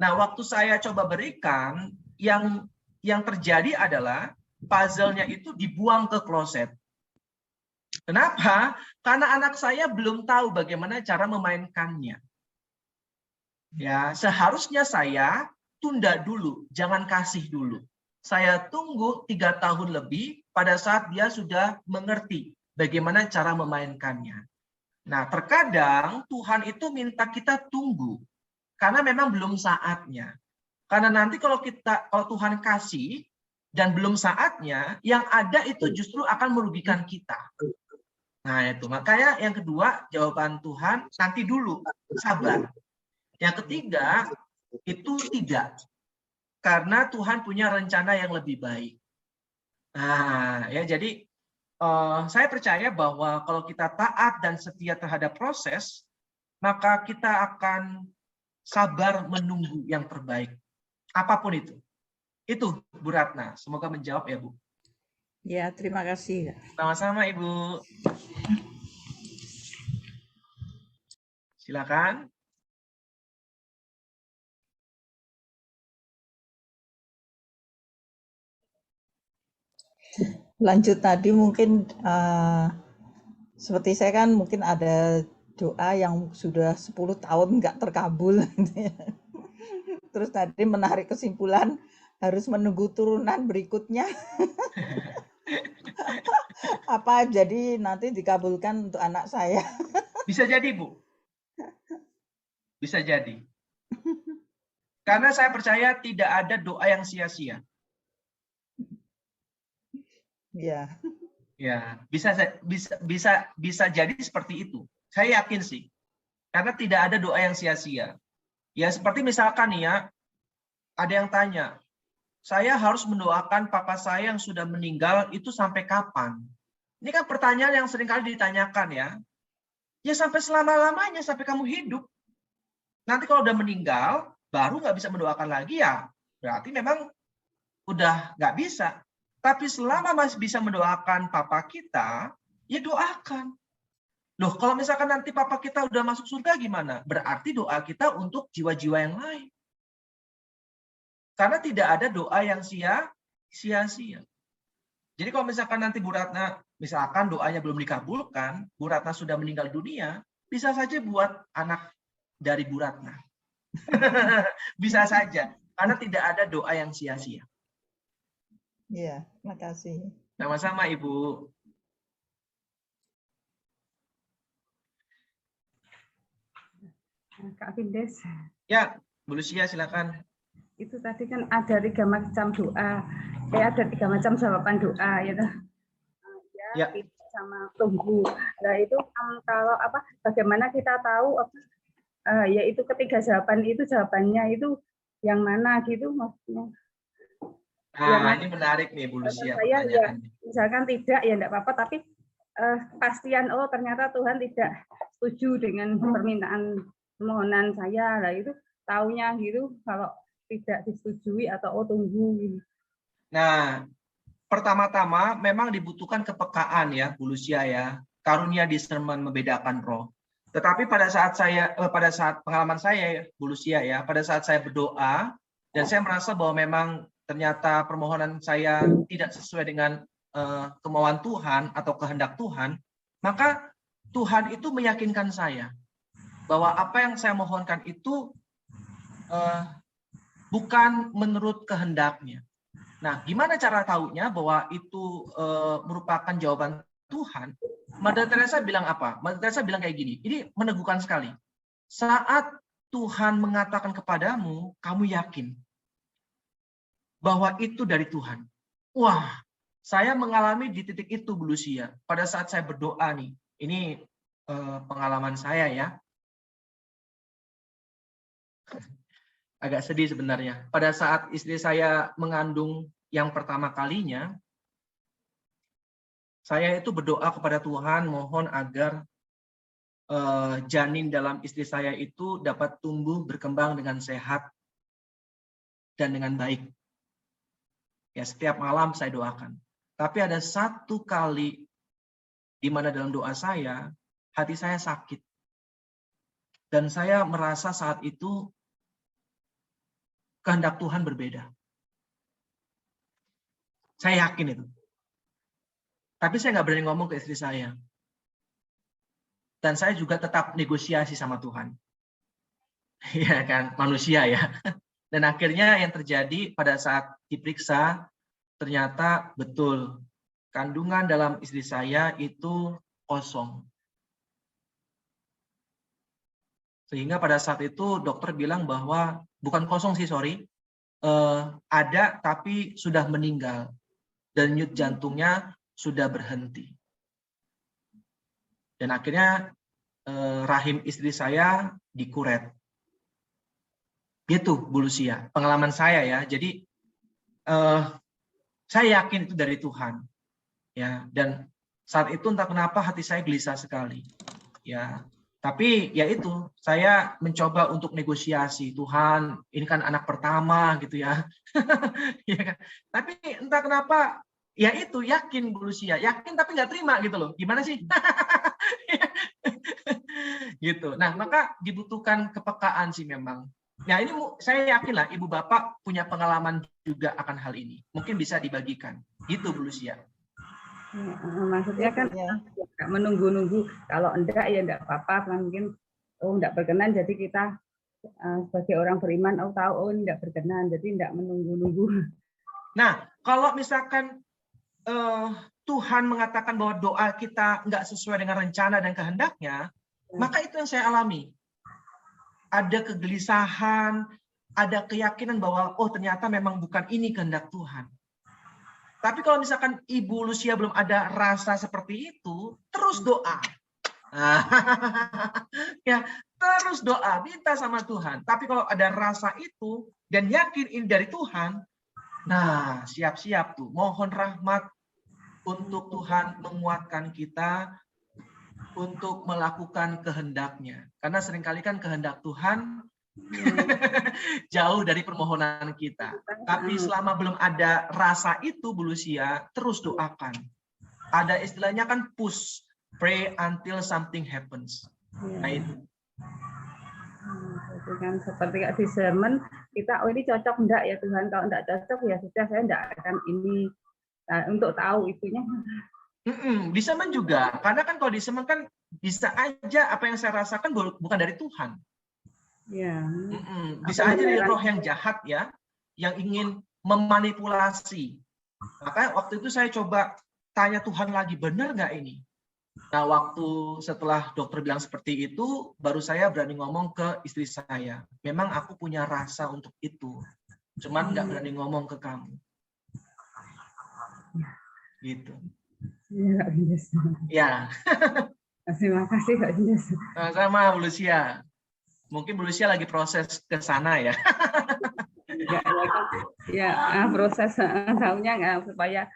Speaker 1: Nah, waktu saya coba berikan, yang terjadi adalah puzzle-nya itu dibuang ke kloset. Kenapa? Karena anak saya belum tahu bagaimana cara memainkannya. Ya, seharusnya saya tunda dulu, jangan kasih dulu. Saya tunggu 3 tahun lebih pada saat dia sudah mengerti bagaimana cara memainkannya. Nah, terkadang Tuhan itu minta kita tunggu karena memang belum saatnya. Karena nanti kalau Tuhan kasih dan belum saatnya, yang ada itu justru akan merugikan kita. Nah, itu makanya yang kedua, jawaban Tuhan nanti dulu, sabar. Yang ketiga, itu tidak. Karena Tuhan punya rencana yang lebih baik. Nah, ya jadi saya percaya bahwa kalau kita taat dan setia terhadap proses, maka kita akan sabar menunggu yang terbaik. Apapun itu. Itu Bu Ratna, semoga menjawab ya Bu.
Speaker 5: Ya, terima kasih.
Speaker 1: Sama-sama Ibu. Silakan.
Speaker 5: Lanjut tadi mungkin seperti saya kan mungkin ada doa yang sudah 10 tahun nggak terkabul. Terus tadi menarik kesimpulan harus menunggu turunan berikutnya. Apa jadi nanti dikabulkan untuk anak saya?
Speaker 1: Bisa jadi Bu. Bisa jadi. Karena saya percaya tidak ada doa yang sia-sia.
Speaker 5: Ya.
Speaker 1: Ya, bisa jadi seperti itu. Saya yakin sih. Karena tidak ada doa yang sia-sia. Ya, seperti misalkan nih ya, ada yang tanya, saya harus mendoakan papa saya yang sudah meninggal itu sampai kapan? Ini kan pertanyaan yang seringkali ditanyakan ya. Ya sampai selama-lamanya, sampai kamu hidup. Nanti kalau udah meninggal, baru nggak bisa mendoakan lagi ya. Berarti memang udah nggak bisa. Tapi selama masih bisa mendoakan papa kita, ya doakan. Loh, kalau misalkan nanti papa kita udah masuk surga gimana? Berarti doa kita untuk jiwa-jiwa yang lain. Karena tidak ada doa yang sia-sia. Jadi kalau misalkan nanti Bu Ratna, misalkan doanya belum dikabulkan, Bu Ratna sudah meninggal dunia, bisa saja buat anak dari Bu Ratna. Bisa saja. Karena tidak ada doa yang sia-sia.
Speaker 5: Iya, makasih.
Speaker 1: Sama-sama Ibu.
Speaker 3: Kak Findes.
Speaker 1: Ya, Bu Lucia silakan.
Speaker 3: Itu tadi kan ada 3 macam doa. Ada 3 macam jawaban doa gitu. Ya. Sama tunggu. Nah itu kalau bagaimana kita tahu yaitu ketiga jawaban itu jawabannya itu yang mana gitu maksudnya.
Speaker 1: Nah, ini menarik nih Bu Lucia.
Speaker 3: Saya ya, misalkan tidak ya enggak apa-apa, tapi kepastian ternyata Tuhan tidak setuju dengan permintaan permohonan saya. Lah itu taunya gitu kalau tidak disetujui atau tunggu gitu. Nah, pertama-tama memang dibutuhkan kepekaan ya Bu Lucia ya. Karunia discernment membedakan roh. Tetapi pada saat pengalaman saya Bu Lucia ya, pada saat saya berdoa dan saya merasa bahwa memang ternyata permohonan saya tidak sesuai dengan kemauan Tuhan atau kehendak Tuhan, maka Tuhan itu meyakinkan saya bahwa apa yang saya mohonkan itu bukan menurut kehendaknya. Nah, gimana cara tahunya bahwa itu merupakan jawaban Tuhan? Mother Teresa bilang apa? Mother Teresa bilang kayak gini, ini meneguhkan sekali. Saat
Speaker 1: Tuhan mengatakan kepadamu, kamu yakin bahwa itu dari Tuhan. Wah, saya mengalami di titik itu, Bu Lucia. Pada saat saya berdoa nih, ini pengalaman saya ya. Agak sedih sebenarnya. Pada saat istri saya mengandung yang pertama kalinya, saya itu berdoa kepada Tuhan, mohon agar janin dalam istri saya itu dapat tumbuh berkembang dengan sehat dan dengan baik. Ya, setiap malam saya doakan. Tapi ada satu kali di mana dalam doa saya, hati saya sakit. Dan saya merasa saat itu kehendak Tuhan berbeda. Saya yakin itu. Tapi saya nggak berani ngomong ke istri saya. Dan saya juga tetap negosiasi sama Tuhan. Ya kan, manusia ya. Dan akhirnya yang terjadi pada saat diperiksa, ternyata betul. Kandungan dalam istri saya itu kosong. Sehingga pada saat itu dokter bilang bahwa, bukan kosong sih, sorry. Ada tapi sudah meninggal. Dan denyut jantungnya sudah berhenti. Dan akhirnya rahim istri saya dikuret. Gitu, Bu Lucia, pengalaman saya ya. Jadi saya yakin itu dari Tuhan. Ya, dan saat itu entah kenapa hati saya gelisah sekali. Ya, tapi ya itu, saya mencoba untuk negosiasi. Tuhan, ini kan anak pertama gitu ya. Ya kan? Tapi entah kenapa, ya itu yakin Bu Lucia, yakin tapi nggak terima gitu loh. Gimana sih? Gitu. Nah, maka dibutuhkan kepekaan sih memang. Nah, ini saya yakin lah Ibu Bapak punya pengalaman juga akan hal ini. Mungkin bisa dibagikan. Gitu Bu Lucia.
Speaker 4: Maksudnya kan menunggu-nunggu, kalau enggak ya enggak apa-apa, mungkin enggak berkenan, jadi kita sebagai orang beriman tahu enggak berkenan, jadi enggak menunggu-nunggu.
Speaker 1: Nah, kalau misalkan Tuhan mengatakan bahwa doa kita enggak sesuai dengan rencana dan kehendaknya, maka itu yang saya alami. Ada kegelisahan, ada keyakinan bahwa ternyata memang bukan ini kehendak Tuhan. Tapi kalau misalkan Ibu Lucia belum ada rasa seperti itu, terus doa. Ya, terus doa, minta sama Tuhan. Tapi kalau ada rasa itu dan yakin ini dari Tuhan, nah siap-siap tuh, mohon rahmat untuk Tuhan menguatkan kita untuk melakukan kehendaknya. Karena seringkali kan kehendak Tuhan jauh dari permohonan kita. Tapi selama belum ada rasa itu, Bu Lucia, terus doakan. Ada istilahnya kan push, pray until something happens. Nah itu.
Speaker 4: Itu kan seperti kayak di sermon, kita ini cocok enggak ya Tuhan, kalau enggak cocok ya sudah, saya enggak akan ini. Nah, untuk tahu itunya.
Speaker 1: Di sermon juga, karena kan kalau di sermon kan bisa aja apa yang saya rasakan bukan dari Tuhan.
Speaker 4: Ya.
Speaker 1: Bisa aja dari roh yang jahat ya, yang ingin memanipulasi. Maka waktu itu saya coba tanya Tuhan lagi, benar nggak ini? Nah, waktu setelah dokter bilang seperti itu, baru saya berani ngomong ke istri saya. Memang aku punya rasa untuk itu, cuman nggak berani ngomong ke kamu. Gitu. Ya.
Speaker 4: Terima kasih Kak Ines.
Speaker 1: Sama Bu Lucia. Mungkin Bu Lucia lagi proses ke sana ya.
Speaker 4: Proses tahunya supaya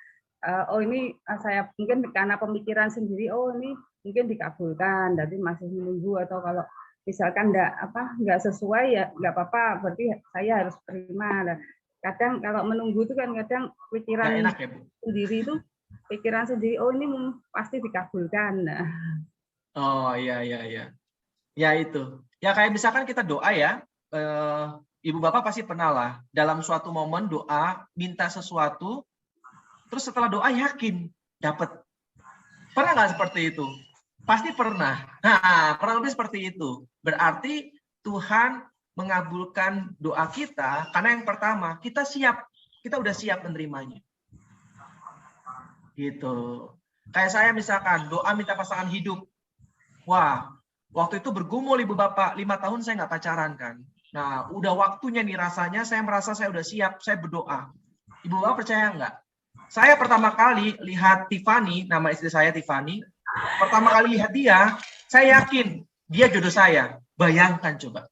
Speaker 4: ini saya mungkin karena pemikiran sendiri, ini mungkin dikabulkan, jadi masih menunggu, atau kalau misalkan enggak sesuai ya enggak apa-apa, berarti saya harus terima. Kadang kalau menunggu itu kan kadang pikiran
Speaker 1: enak, ya, Bu?
Speaker 4: sendiri itu pikiran sendiri, ini pasti dikabulkan.
Speaker 1: Oh iya. Ya itu. Ya kayak misalkan kita doa ya, Ibu Bapak pasti pernah lah dalam suatu momen doa minta sesuatu, terus setelah doa yakin dapat. Pernah nggak seperti itu? Pasti pernah. Nah, kurang lebih seperti itu. Berarti Tuhan mengabulkan doa kita karena yang pertama kita udah siap menerimanya. Gitu. Kayak saya misalkan doa minta pasangan hidup. Wah, Waktu itu bergumul Ibu Bapak, 5 tahun saya nggak pacaran kan. Nah, udah waktunya nih rasanya, saya merasa saya udah siap, saya berdoa. Ibu Bapak percaya nggak? Saya pertama kali lihat Tiffany, nama istri saya Tiffany, pertama kali lihat dia, saya yakin dia jodoh saya. Bayangkan coba.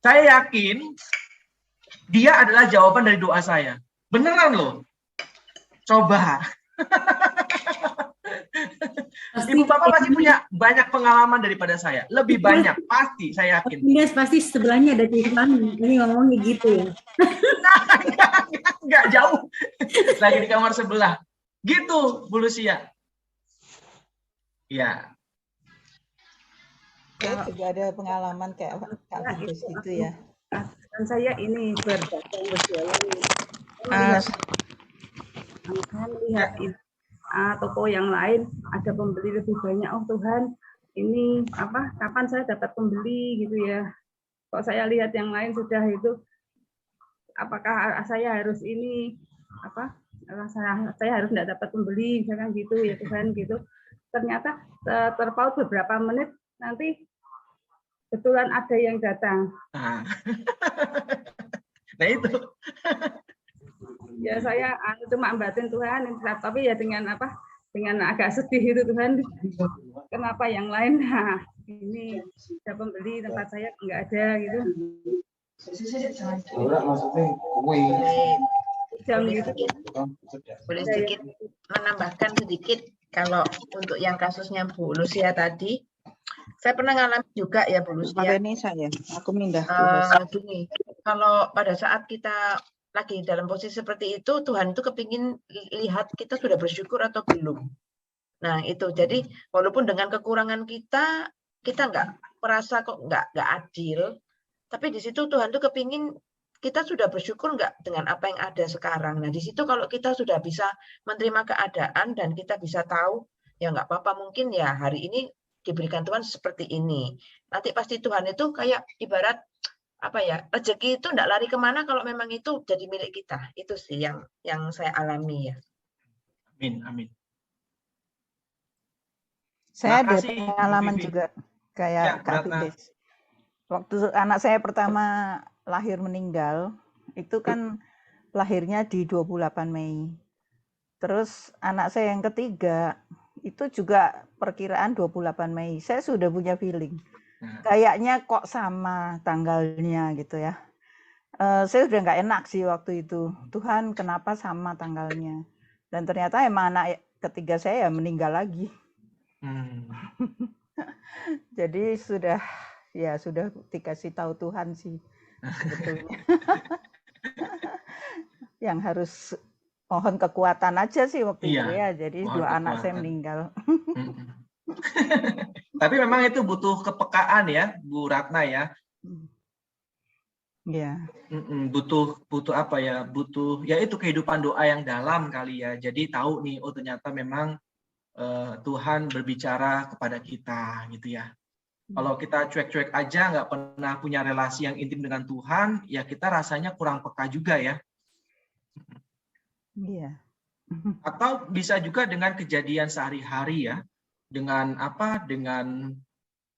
Speaker 1: Saya yakin dia adalah jawaban dari doa saya. Beneran loh. Coba. Ibu Bapak pasti punya banyak pengalaman daripada saya. Lebih banyak, pasti saya yakin.
Speaker 2: Yes, pasti sebelahnya ada Tiffany. Ini ngomongnya gitu ya.
Speaker 1: Nggak jauh. Lagi di kamar sebelah. Gitu, Bu Lucia. Ya.
Speaker 5: Saya juga ada pengalaman kayak Kak Bibis gitu ya.
Speaker 4: Dan saya ini berdagang berjualan. Saya melihat toko yang lain ada pembeli lebih banyak. Oh Tuhan, ini apa? Kapan saya dapat pembeli gitu ya? Kok saya lihat yang lain sudah itu, apakah saya harus ini apa? Saya harus tidak dapat pembeli, misalkan gitu ya Tuhan gitu. Ternyata terpaut beberapa menit nanti kebetulan ada yang datang.
Speaker 1: Nah itu.
Speaker 4: Ya saya cuma batin Tuhan, tapi ya dengan apa? Dengan agak sedih itu Tuhan. Kenapa yang lain? Nah, ini ada pembeli, tempat saya nggak ada gitu.
Speaker 6: Boleh sedikit menambahkan sedikit kalau untuk yang kasusnya Bu Lucia tadi, saya pernah ngalamin juga ya Bu Lucia.
Speaker 7: Ini saya, aku mindah.
Speaker 6: Gini, kalau pada saat kita lagi dalam posisi seperti itu, Tuhan itu kepingin lihat kita sudah bersyukur atau belum. Nah itu, jadi walaupun dengan kekurangan kita nggak merasa kok nggak adil, tapi di situ Tuhan tuh kepingin kita sudah bersyukur nggak dengan apa yang ada sekarang. Nah di situ kalau kita sudah bisa menerima keadaan dan kita bisa tahu, ya nggak apa-apa, mungkin ya hari ini diberikan Tuhan seperti ini. Nanti pasti Tuhan itu kayak ibarat apa ya, rezeki itu enggak lari kemana kalau memang itu jadi milik kita. Itu sih yang saya alami ya.
Speaker 1: Amin, amin.
Speaker 5: Saya ada pengalaman juga kayak Kak Bibis. Waktu anak saya pertama lahir meninggal, itu kan lahirnya di 28 Mei. Terus anak saya yang ketiga, itu juga perkiraan 28 Mei. Saya sudah punya feeling. Kayaknya kok sama tanggalnya gitu ya. Saya udah nggak enak sih waktu itu. Tuhan kenapa sama tanggalnya? Dan ternyata emang anak ketiga saya ya meninggal lagi. Jadi sudah dikasih tahu Tuhan sih sebetulnya. Yang harus mohon kekuatan aja sih waktu itu ya. Jadi dua anak saya meninggal.
Speaker 1: Tapi memang itu butuh kepekaan ya, Bu Ratna ya.
Speaker 5: Iya.
Speaker 1: Butuh apa ya? Butuh ya itu kehidupan doa yang dalam kali ya. Jadi tahu nih, oh ternyata memang Tuhan berbicara kepada kita gitu ya. Kalau kita cuek-cuek aja, nggak pernah punya relasi yang intim dengan Tuhan, ya kita rasanya kurang peka juga ya.
Speaker 5: Iya.
Speaker 1: Atau bisa juga dengan kejadian sehari-hari ya. Dengan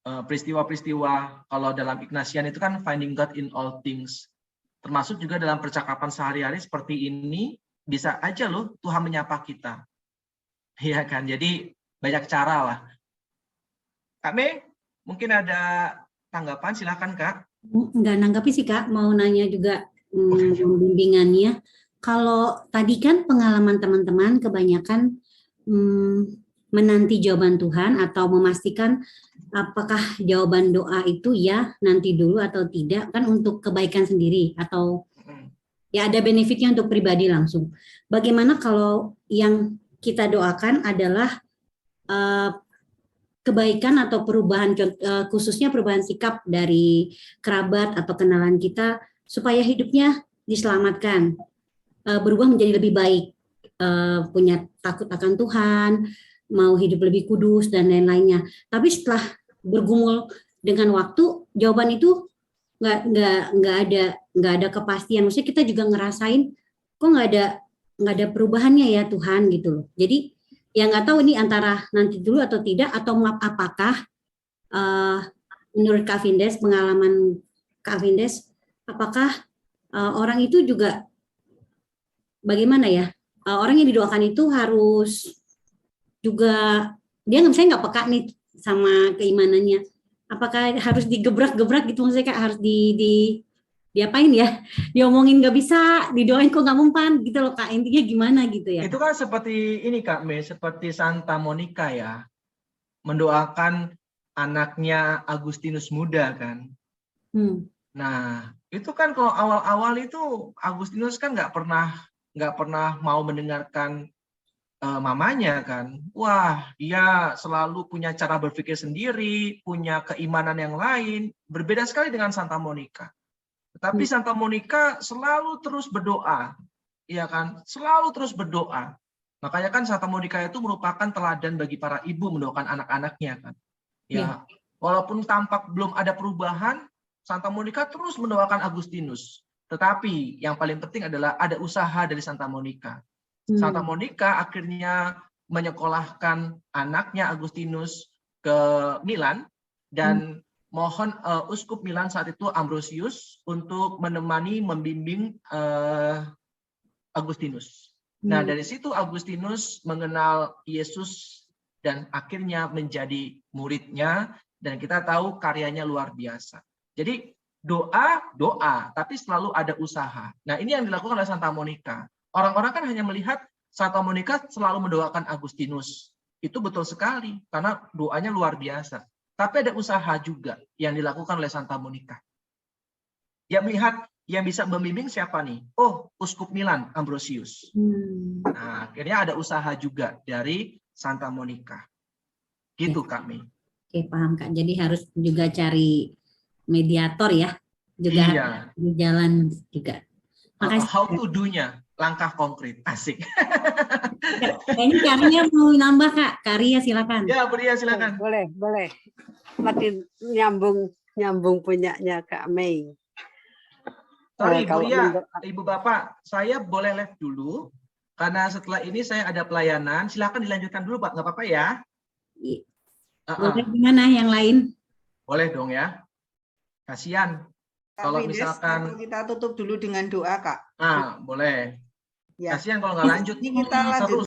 Speaker 1: peristiwa-peristiwa, kalau dalam Ignatian itu kan finding God in all things, termasuk juga dalam percakapan sehari-hari seperti ini, bisa aja loh Tuhan menyapa kita, ya kan? Jadi banyak cara lah. Kak Mei, mungkin ada tanggapan, silakan Kak.
Speaker 2: Nggak nanggapi sih Kak, mau nanya juga bimbingannya. Kalau tadi kan pengalaman teman-teman kebanyakan menanti jawaban Tuhan atau memastikan apakah jawaban doa itu ya nanti dulu atau tidak, kan untuk kebaikan sendiri atau ya ada benefitnya untuk pribadi langsung. Bagaimana kalau yang kita doakan adalah kebaikan atau perubahan, khususnya perubahan sikap dari kerabat atau kenalan kita supaya hidupnya diselamatkan, berubah menjadi lebih baik, punya takut akan Tuhan, mau hidup lebih kudus dan lain-lainnya. Tapi setelah bergumul dengan waktu, jawaban itu nggak ada kepastian. Maksudnya kita juga ngerasain kok nggak ada perubahannya ya Tuhan gitu loh. Jadi ya nggak tahu ini antara nanti dulu atau tidak, atau apakah menurut Kak Vindes, pengalaman Kak Vindes, apakah orang itu juga bagaimana ya? Orang yang didoakan itu harus juga dia misalnya nggak peka nih sama keimanannya. Apakah harus digebrak-gebrak gitu, maksudnya Kak, harus diapain ya? Diomongin nggak bisa, didoain kok nggak mempan gitu loh Kak. Intinya gimana gitu ya?
Speaker 1: Itu kan seperti ini Kak Mei, seperti Santa Monica ya, mendoakan anaknya Agustinus muda kan. Nah, itu kan kalau awal-awal itu Agustinus kan nggak pernah mau mendengarkan mamanya kan. Wah, dia selalu punya cara berpikir sendiri, punya keimanan yang lain, berbeda sekali dengan Santa Monica. Tetapi Santa Monica selalu terus berdoa, ya kan? Selalu terus berdoa. Makanya kan Santa Monica itu merupakan teladan bagi para ibu mendoakan anak-anaknya kan. Ya, walaupun tampak belum ada perubahan, Santa Monica terus mendoakan Agustinus. Tetapi yang paling penting adalah ada usaha dari Santa Monica. Santa Monica akhirnya menyekolahkan anaknya Agustinus ke Milan dan mohon Uskup Milan saat itu Ambrosius untuk menemani membimbing Agustinus. Nah, dari situ Agustinus mengenal Yesus dan akhirnya menjadi muridnya, dan kita tahu karyanya luar biasa. Jadi doa, tapi selalu ada usaha. Nah, ini yang dilakukan oleh Santa Monica. Orang-orang kan hanya melihat Santa Monica selalu mendoakan Agustinus. Itu betul sekali, karena doanya luar biasa. Tapi ada usaha juga yang dilakukan oleh Santa Monica. Dia melihat yang bisa membimbing siapa nih? Oh, Uskup Milan, Ambrosius. Nah, akhirnya ada usaha juga dari Santa Monica. Gitu, Kak Mei.
Speaker 2: Oke, paham Kak. Jadi harus juga cari mediator ya. Juga di jalan juga. Makasih.
Speaker 1: How to do-nya, langkah konkret. Asik.
Speaker 2: Kayaknya Karia mau nambah Kak. Karia silakan.
Speaker 1: Ya, Bria silakan.
Speaker 8: Boleh. Makin nyambung punyanya Kak Mei.
Speaker 1: Sorry, Bria, Ibu Bapak, saya boleh live dulu. Karena setelah ini saya ada pelayanan. Silakan dilanjutkan dulu, Pak. Nggak apa-apa ya?
Speaker 2: Boleh gimana yang lain?
Speaker 1: Boleh dong ya. Kasihan. Kalau misalkan
Speaker 7: kita tutup dulu dengan doa, Kak.
Speaker 1: boleh.
Speaker 7: Ya.
Speaker 1: Kasihan kalau nggak lanjut.
Speaker 7: Ini kita lanjut.